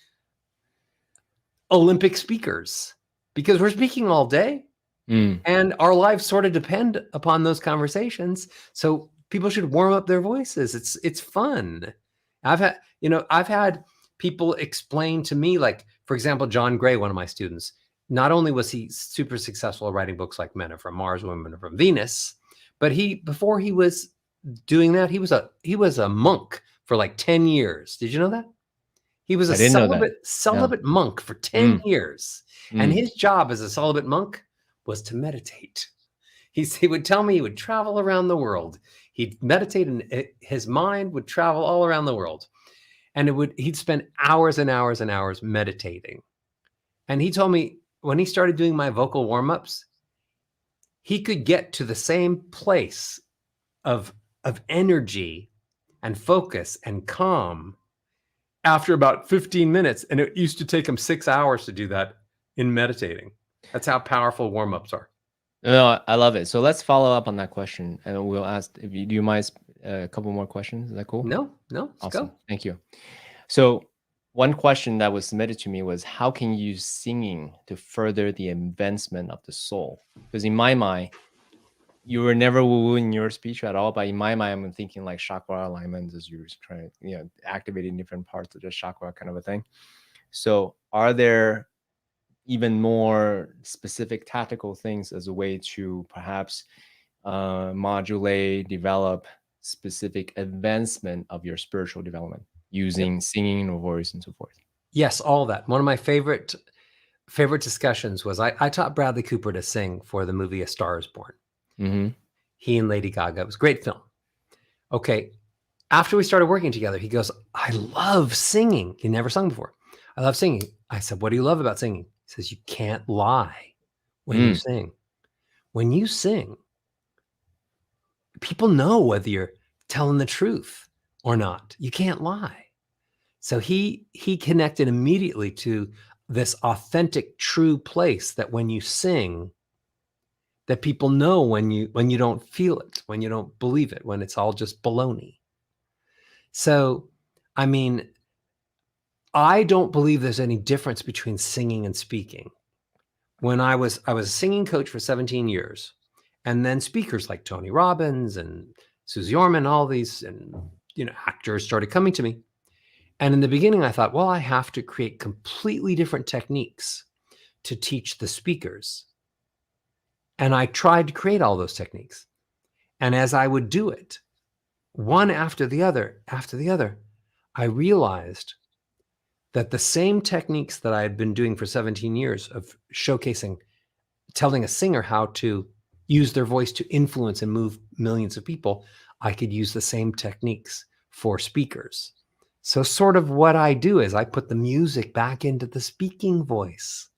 Olympic speakers, because we're speaking all day and our lives sort of depend upon those conversations. So people should warm up their voices. It's fun. I've had people explain to me, like, for example, John Gray, one of my students, not only was he super successful at writing books like Men Are From Mars, Women Are From Venus, but before he was doing that, he was a monk for like 10 years. Did you know that? He was a celibate monk for 10 years. And his job as a celibate monk was to meditate. He would tell me he would travel around the world. He'd meditate and his mind would travel all around the world. And he'd spend hours and hours and hours meditating. And he told me when he started doing my vocal warm-ups, he could get to the same place of energy and focus and calm after about 15 minutes. And it used to take him 6 hours to do that in meditating. That's how powerful warm-ups are. No, I love it. So let's follow up on that question, and we'll ask do you mind a couple more questions? Is that cool? No, let's awesome. go. Thank you. So one question that was submitted to me was, how can you use singing to further the advancement of the soul? Because in my mind, you were never woo-woo in your speech at all, but in my mind, I'm thinking like chakra alignment as you're trying to, activating different parts of the chakra kind of a thing. So are there even more specific tactical things as a way to perhaps modulate, develop specific advancement of your spiritual development using singing or voice and so forth? Yes, all that. One of my favorite discussions was I taught Bradley Cooper to sing for the movie A Star Is Born. Mm-hmm. He and Lady Gaga. It was a great film. Okay. After we started working together, he goes, I love singing. He never sung before. I love singing. I said, what do you love about singing? He says, you can't lie when you sing. When you sing, people know whether you're telling the truth or not. You can't lie. So he connected immediately to this authentic, true place that when you sing, that people know when you don't feel it, when you don't believe it, when it's all just baloney. So, I mean, I don't believe there's any difference between singing and speaking. When I was a singing coach for 17 years, and then speakers like Tony Robbins and Suze Orman, all these, and actors started coming to me. And in the beginning, I thought, well, I have to create completely different techniques to teach the speakers. And I tried to create all those techniques. And as I would do it, one after the other, I realized that the same techniques that I had been doing for 17 years of showcasing, telling a singer how to use their voice to influence and move millions of people, I could use the same techniques for speakers. So sort of what I do is I put the music back into the speaking voice,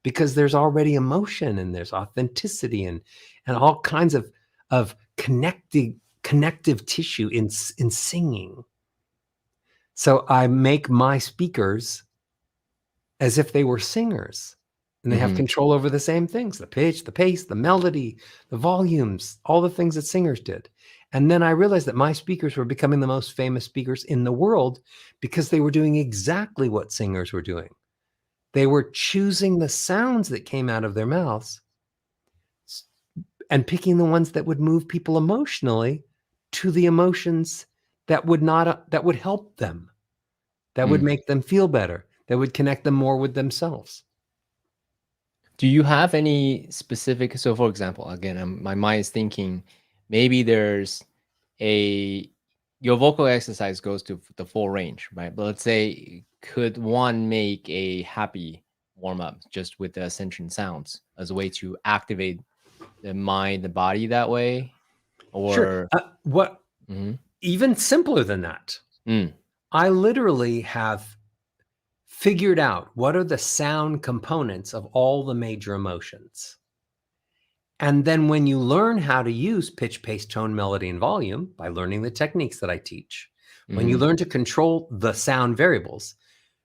because there's already emotion and there's authenticity and all kinds of connective tissue in singing. So I make my speakers as if they were singers, and they have control over the same things: the pitch, the pace, the melody, the volumes, all the things that singers did. And then I realized that my speakers were becoming the most famous speakers in the world because they were doing exactly what singers were doing. They were choosing the sounds that came out of their mouths and picking the ones that would move people emotionally to the emotions that would help them, that would make them feel better, that would connect them more with themselves. Do you have any specific, so for example, again, my mind is thinking maybe there's your vocal exercise goes to the full range, right? But let's say, could one make a happy warm-up just with the ascension sounds as a way to activate the mind, the body that way? Or sure. Even simpler than that. I literally have figured out what are the sound components of all the major emotions. And then when you learn how to use pitch, pace, tone, melody, and volume by learning the techniques that I teach, when you learn to control the sound variables,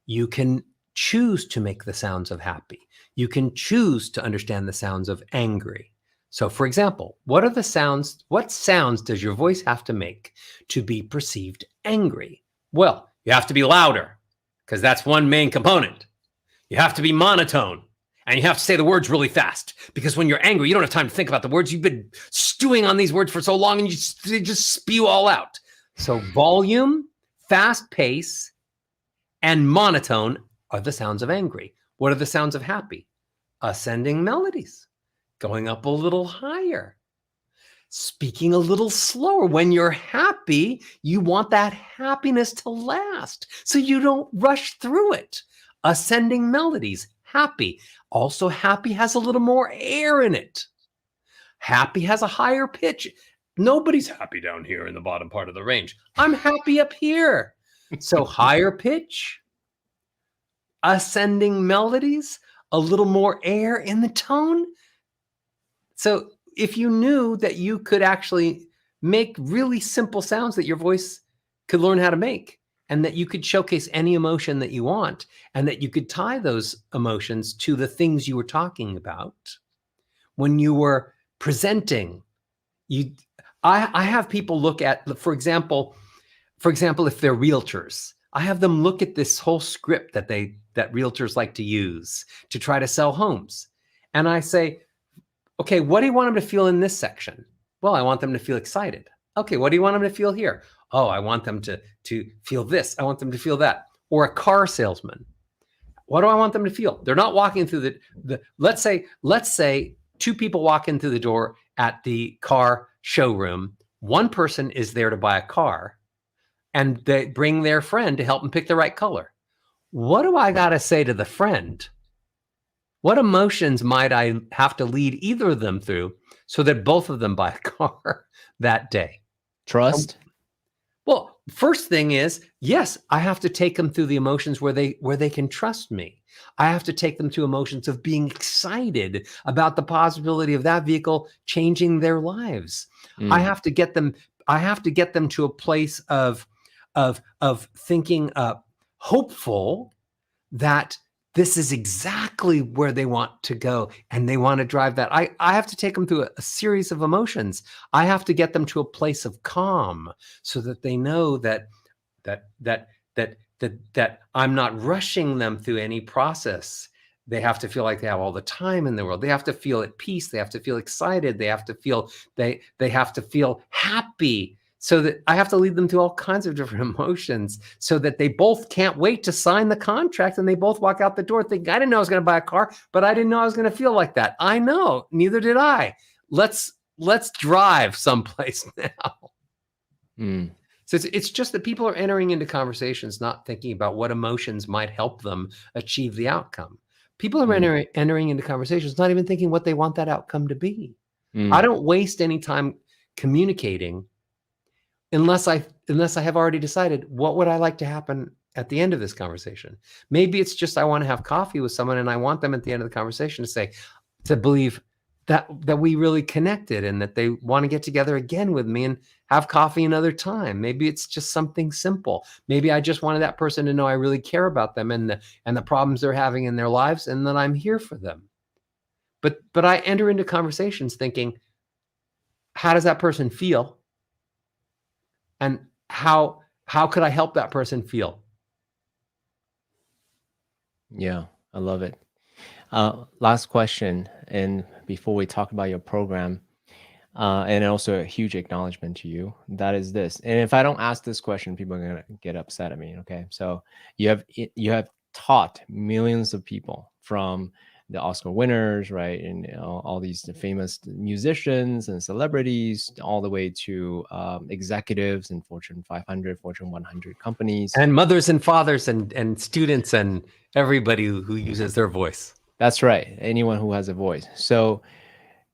you can choose to make the sounds of happy. You can choose to understand the sounds of angry. So for example, what sounds does your voice have to make to be perceived angry? Well, you have to be louder, because that's one main component. You have to be monotone, and you have to say the words really fast, because when you're angry, you don't have time to think about the words. You've been stewing on these words for so long, and you just spew all out. So volume, fast pace, and monotone are the sounds of angry. What are the sounds of happy? Ascending melodies, going up a little higher, speaking a little slower. When you're happy, you want that happiness to last, so you don't rush through it. Ascending melodies, happy. Also, happy has a little more air in it. Happy has a higher pitch. Nobody's happy down here in the bottom part of the range. I'm happy up here. So higher pitch, ascending melodies, a little more air in the tone. So if you knew that you could actually make really simple sounds that your voice could learn how to make, and that you could showcase any emotion that you want, and that you could tie those emotions to the things you were talking about when you were presenting, I have people look at, for example, if they're realtors, I have them look at this whole script that realtors like to use to try to sell homes. And I say, Okay, what do you want them to feel in this section? Well, I want them to feel excited. Okay, what do you want them to feel here? Oh, I want them to feel this. I want them to feel that. Or a car salesman. What do I want them to feel? They're not walking through the let's say two people walk in through the door at the car showroom. One person is there to buy a car, and they bring their friend to help them pick the right color. What do I got to say to the friend? What emotions might I have to lead either of them through so that both of them buy a car that day? Trust. Well, first thing is, yes, I have to take them through the emotions where they can trust me. I have to take them through emotions of being excited about the possibility of that vehicle changing their lives. I have to get them to a place of thinking hopeful that this is exactly where they want to go and they want to drive that. I have to take them through a series of emotions. I have to get them to a place of calm so that they know that I'm not rushing them through any process. They have to feel like they have all the time in the world. They have to feel at peace. They have to feel excited. They have to feel they have to feel happy. So that I have to lead them through all kinds of different emotions so that they both can't wait to sign the contract, and they both walk out the door thinking, I didn't know I was going to buy a car, but I didn't know I was going to feel like that. I know, neither did I. Let's drive someplace now. So it's just that people are entering into conversations not thinking about what emotions might help them achieve the outcome. People are entering into conversations not even thinking what they want that outcome to be. I don't waste any time communicating unless I have already decided what would I like to happen at the end of this conversation. Maybe it's just I want to have coffee with someone and I want them at the end of the conversation to believe that we really connected and that they want to get together again with me and have coffee another time. Maybe it's just something simple. Maybe I just wanted that person to know I really care about them and the problems they're having in their lives and that I'm here for them. But I enter into conversations thinking, how does that person feel? And how could I help that person feel? Yeah, I love it. Last question, and before we talk about your program, and also a huge acknowledgement to you, that is this. And if I don't ask this question, people are gonna get upset at me. Okay, so you have taught millions of people, from the Oscar winners, right, and all these famous musicians and celebrities, all the way to executives in Fortune 500, Fortune 100 companies, and mothers and fathers and students and everybody who uses their voice. That's right. Anyone who has a voice. So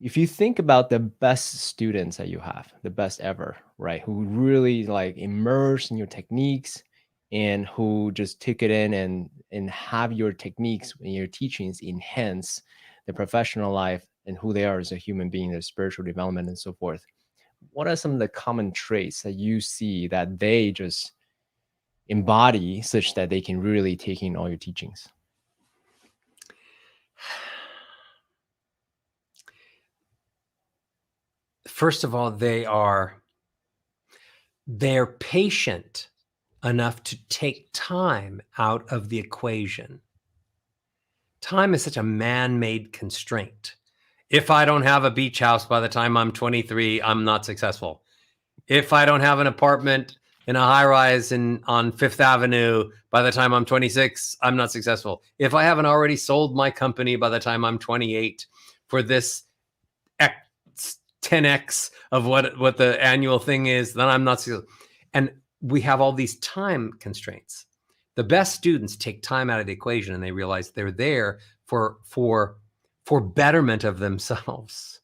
if you think about the best students that you have, the best ever, right, who really like immerse in your techniques and who just take it in and have your techniques and your teachings enhance the professional life and who they are as a human being, their spiritual development and so forth. What are some of the common traits that you see that they just embody such that they can really take in all your teachings? First of all, they're patient enough to take time out of the equation. Time is such a man-made constraint. If I don't have a beach house by the time I'm 23, I'm not successful. If I don't have an apartment in a high-rise on Fifth Avenue by the time I'm 26, I'm not successful. If I haven't already sold my company by the time I'm 28 for this 10x of what the annual thing is, then I'm not successful. And we have all these time constraints. The best students take time out of the equation and they realize they're there for betterment of themselves.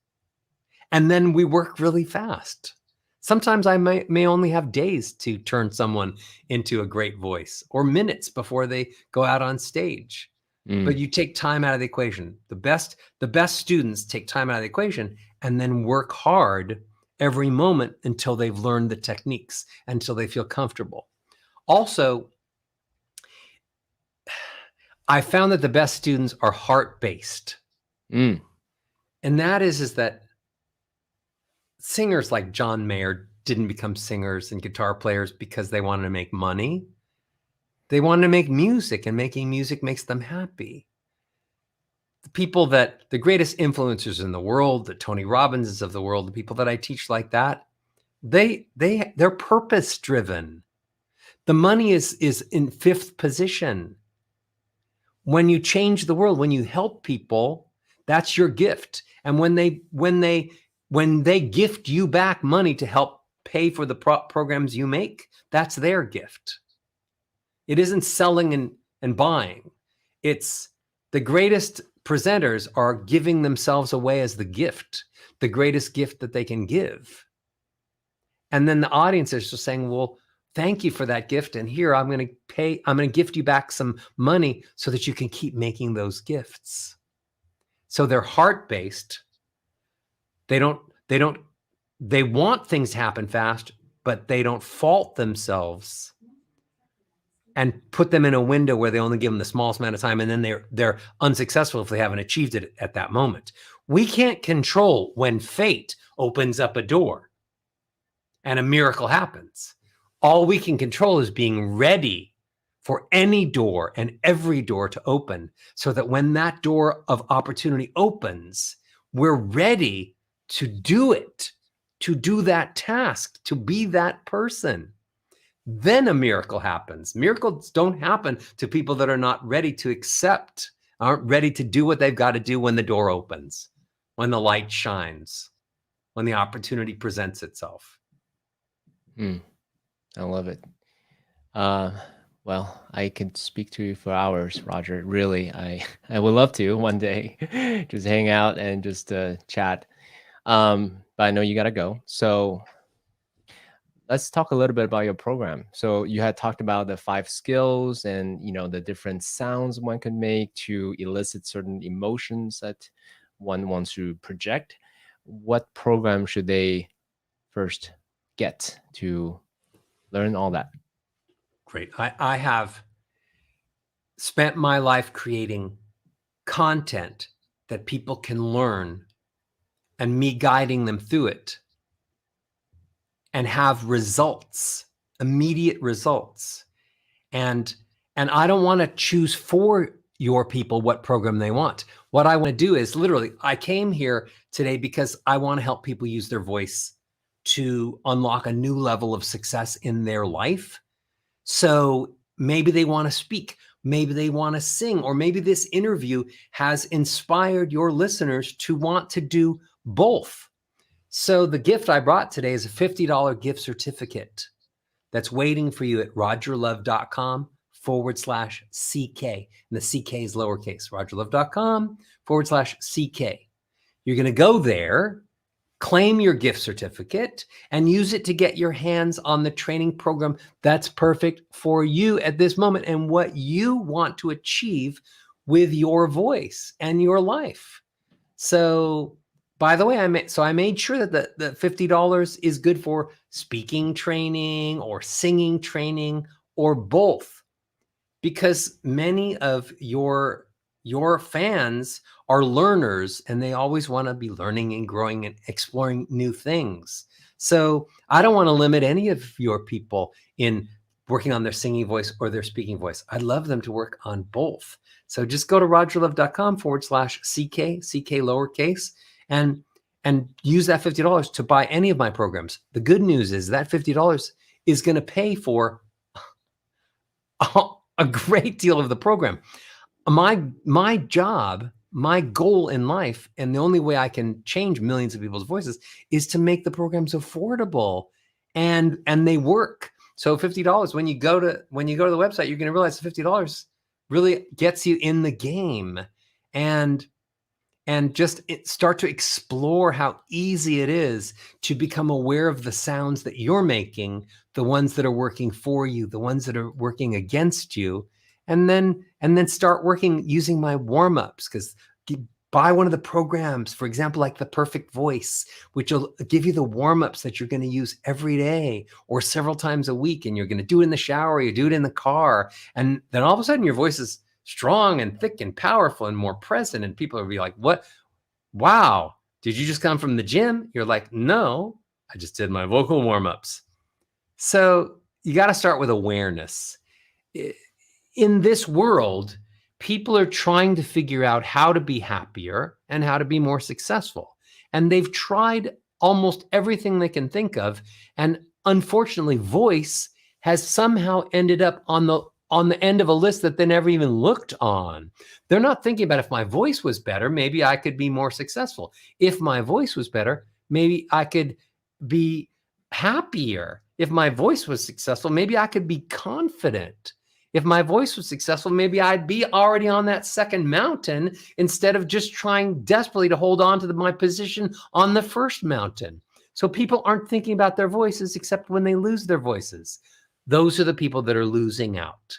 And then we work really fast. Sometimes I may only have days to turn someone into a great voice, or minutes before they go out on stage. But you take time out of the equation. The best students take time out of the equation and then work hard every moment until they've learned the techniques, until they feel comfortable. Also, I found that the best students are heart-based. And that is that singers like John Mayer didn't become singers and guitar players because they wanted to make money. They wanted to make music, and making music makes them happy. the greatest influencers in the world, the Tony Robbins of the world, the people that I teach like that, they're purpose driven. The money is in fifth position. When you change the world, when you help people, that's your gift. And when they gift you back money to help pay for the programs you make, that's their gift. It isn't selling and buying. It's the greatest presenters are giving themselves away as the gift, the greatest gift that they can give. And then the audience is just saying, well, thank you for that gift. And here I'm going to gift you back some money so that you can keep making those gifts. So they're heart-based. They want things to happen fast, but they don't fault themselves and put them in a window where they only give them the smallest amount of time, and then they're unsuccessful if they haven't achieved it at that moment. We can't control when fate opens up a door and a miracle happens. All we can control is being ready for any door and every door to open, so that when that door of opportunity opens, we're ready to do it, to do that task, to be that person. Then a miracle happens. Miracles don't happen to people that are not ready to accept, aren't ready to do what they've got to do when the door opens, when the light shines, when the opportunity presents itself. I love it. Well, I could speak to you for hours, Roger. Really, I would love to one day just hang out and just chat. But I know you got to go. So let's talk a little bit about your program. So you had talked about the 5 skills and, the different sounds one could make to elicit certain emotions that one wants to project. What program should they first get to learn all that? Great. I have spent my life creating content that people can learn, and me guiding them through it, and have results, immediate results. And I don't want to choose for your people what program they want. What I want to do is literally, I came here today because I want to help people use their voice to unlock a new level of success in their life. So maybe they want to speak, maybe they want to sing, or maybe this interview has inspired your listeners to want to do both. So the gift I brought today is a $50 gift certificate that's waiting for you at rogerlove.com/CK. And the CK is lowercase, rogerlove.com/CK. You're going to go there, claim your gift certificate, and use it to get your hands on the training program that's perfect for you at this moment and what you want to achieve with your voice and your life. So, by the way, I made sure that the $50 is good for speaking training or singing training or both, because many of your fans are learners and they always want to be learning and growing and exploring new things. So I don't want to limit any of your people in working on their singing voice or their speaking voice. I'd love them to work on both. So just go to rogerlove.com/CK, CK lowercase, and use that $50 to buy any of my programs. The good news is that $50 is going to pay for a great deal of the program. My job, my goal in life, and the only way I can change millions of people's voices is to make the programs affordable and they work. So $50, when you go to the website, you're going to realize $50 really gets you in the game, and just start to explore how easy it is to become aware of the sounds that you're making, the ones that are working for you, the ones that are working against you, and then start working using my warm-ups. Because buy one of the programs, for example, like the Perfect Voice, which will give you the warm-ups that you're going to use every day or several times a week, and you're going to do it in the shower, you do it in the car, and then all of a sudden your voice is strong and thick and powerful and more present, and people will be like, what? Wow, did you just come from the gym? You're like, no, I just did my vocal warm-ups. So you got to start with awareness. In this world, people are trying to figure out how to be happier and how to be more successful. And they've tried almost everything they can think of. And unfortunately, voice has somehow ended up on the end of a list that they never even looked on. They're not thinking about, if my voice was better, maybe I could be more successful. If my voice was better, maybe I could be happier. If my voice was successful, maybe I could be confident. If my voice was successful, maybe I'd be already on that second mountain instead of just trying desperately to hold on to my position on the first mountain. So people aren't thinking about their voices except when they lose their voices. Those are the people that are losing out.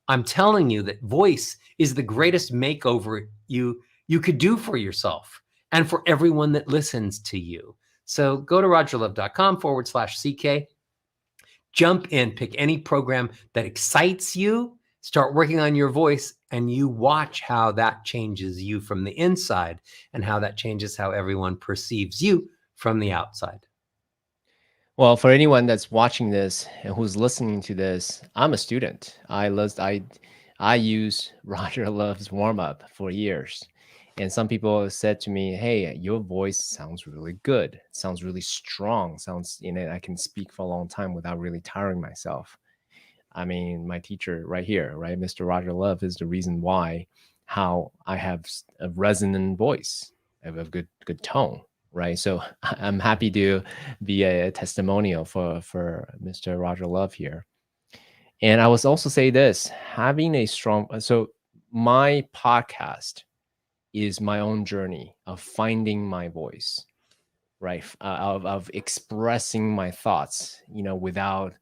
I'm telling you that voice is the greatest makeover you could do for yourself and for everyone that listens to you. So go to rogerlove.com/CK. Jump in, pick any program that excites you, start working on your voice, and you watch how that changes you from the inside and how that changes how everyone perceives you from the outside. Well, for anyone that's watching this and who's listening to this, I'm a student. I use Roger Love's warm up for years. And some people said to me, "Hey, your voice sounds really good. It sounds really strong. Sounds, I can speak for a long time without really tiring myself." I mean, my teacher right here, right, Mr. Roger Love, is the reason why how I have a resonant voice. I have a good tone, right? So I'm happy to be a testimonial for Mr. Roger Love here. And I was also say this, having a strong, so my podcast is my own journey of finding my voice, right? Of expressing my thoughts, without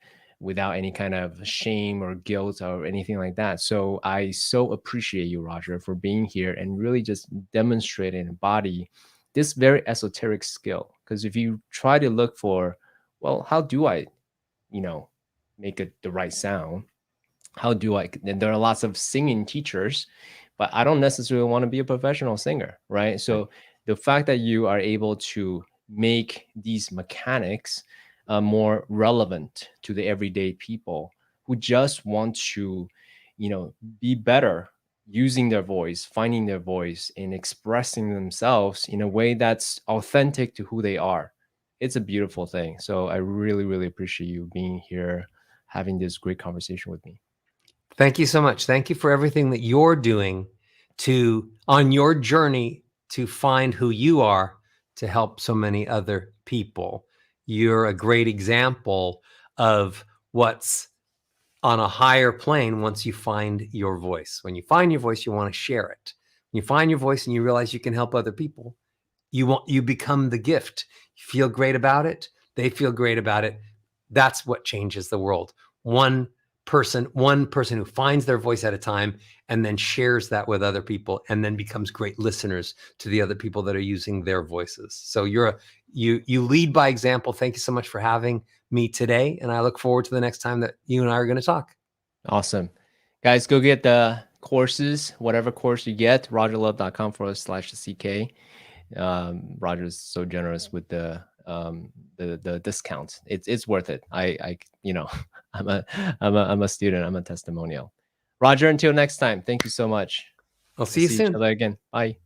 any kind of shame or guilt or anything like that. So I so appreciate you, Roger, for being here and really just demonstrate and embody this very esoteric skill. Because if you try to look for, well, how do I, make it the right sound? How do I? And there are lots of singing teachers, but I don't necessarily want to be a professional singer, right? So the fact that you are able to make these mechanics more relevant to the everyday people who just want to, be better using their voice, finding their voice, and expressing themselves in a way that's authentic to who they are. It's a beautiful thing. So I really, really appreciate you being here, having this great conversation with me. Thank you so much. Thank you for everything that you're doing on your journey to find who you are, to help so many other people. You're a great example of what's on a higher plane once you find your voice. When you find your voice, you want to share it. When you find your voice and you realize you can help other people, you become the gift. You feel great about it. They feel great about it. That's what changes the world. One person who finds their voice at a time and then shares that with other people and then becomes great listeners to the other people that are using their voices. So you lead by example. Thank you so much for having me today. And I look forward to the next time that you and I are going to talk. Awesome. Guys, go get the courses, whatever course you get, rogerlove.com/CK. Roger's so generous with the discount. It's worth it. I'm a student. I'm a testimonial. Roger, until next time. Thank you so much. I'll see you soon. Each other again. Bye.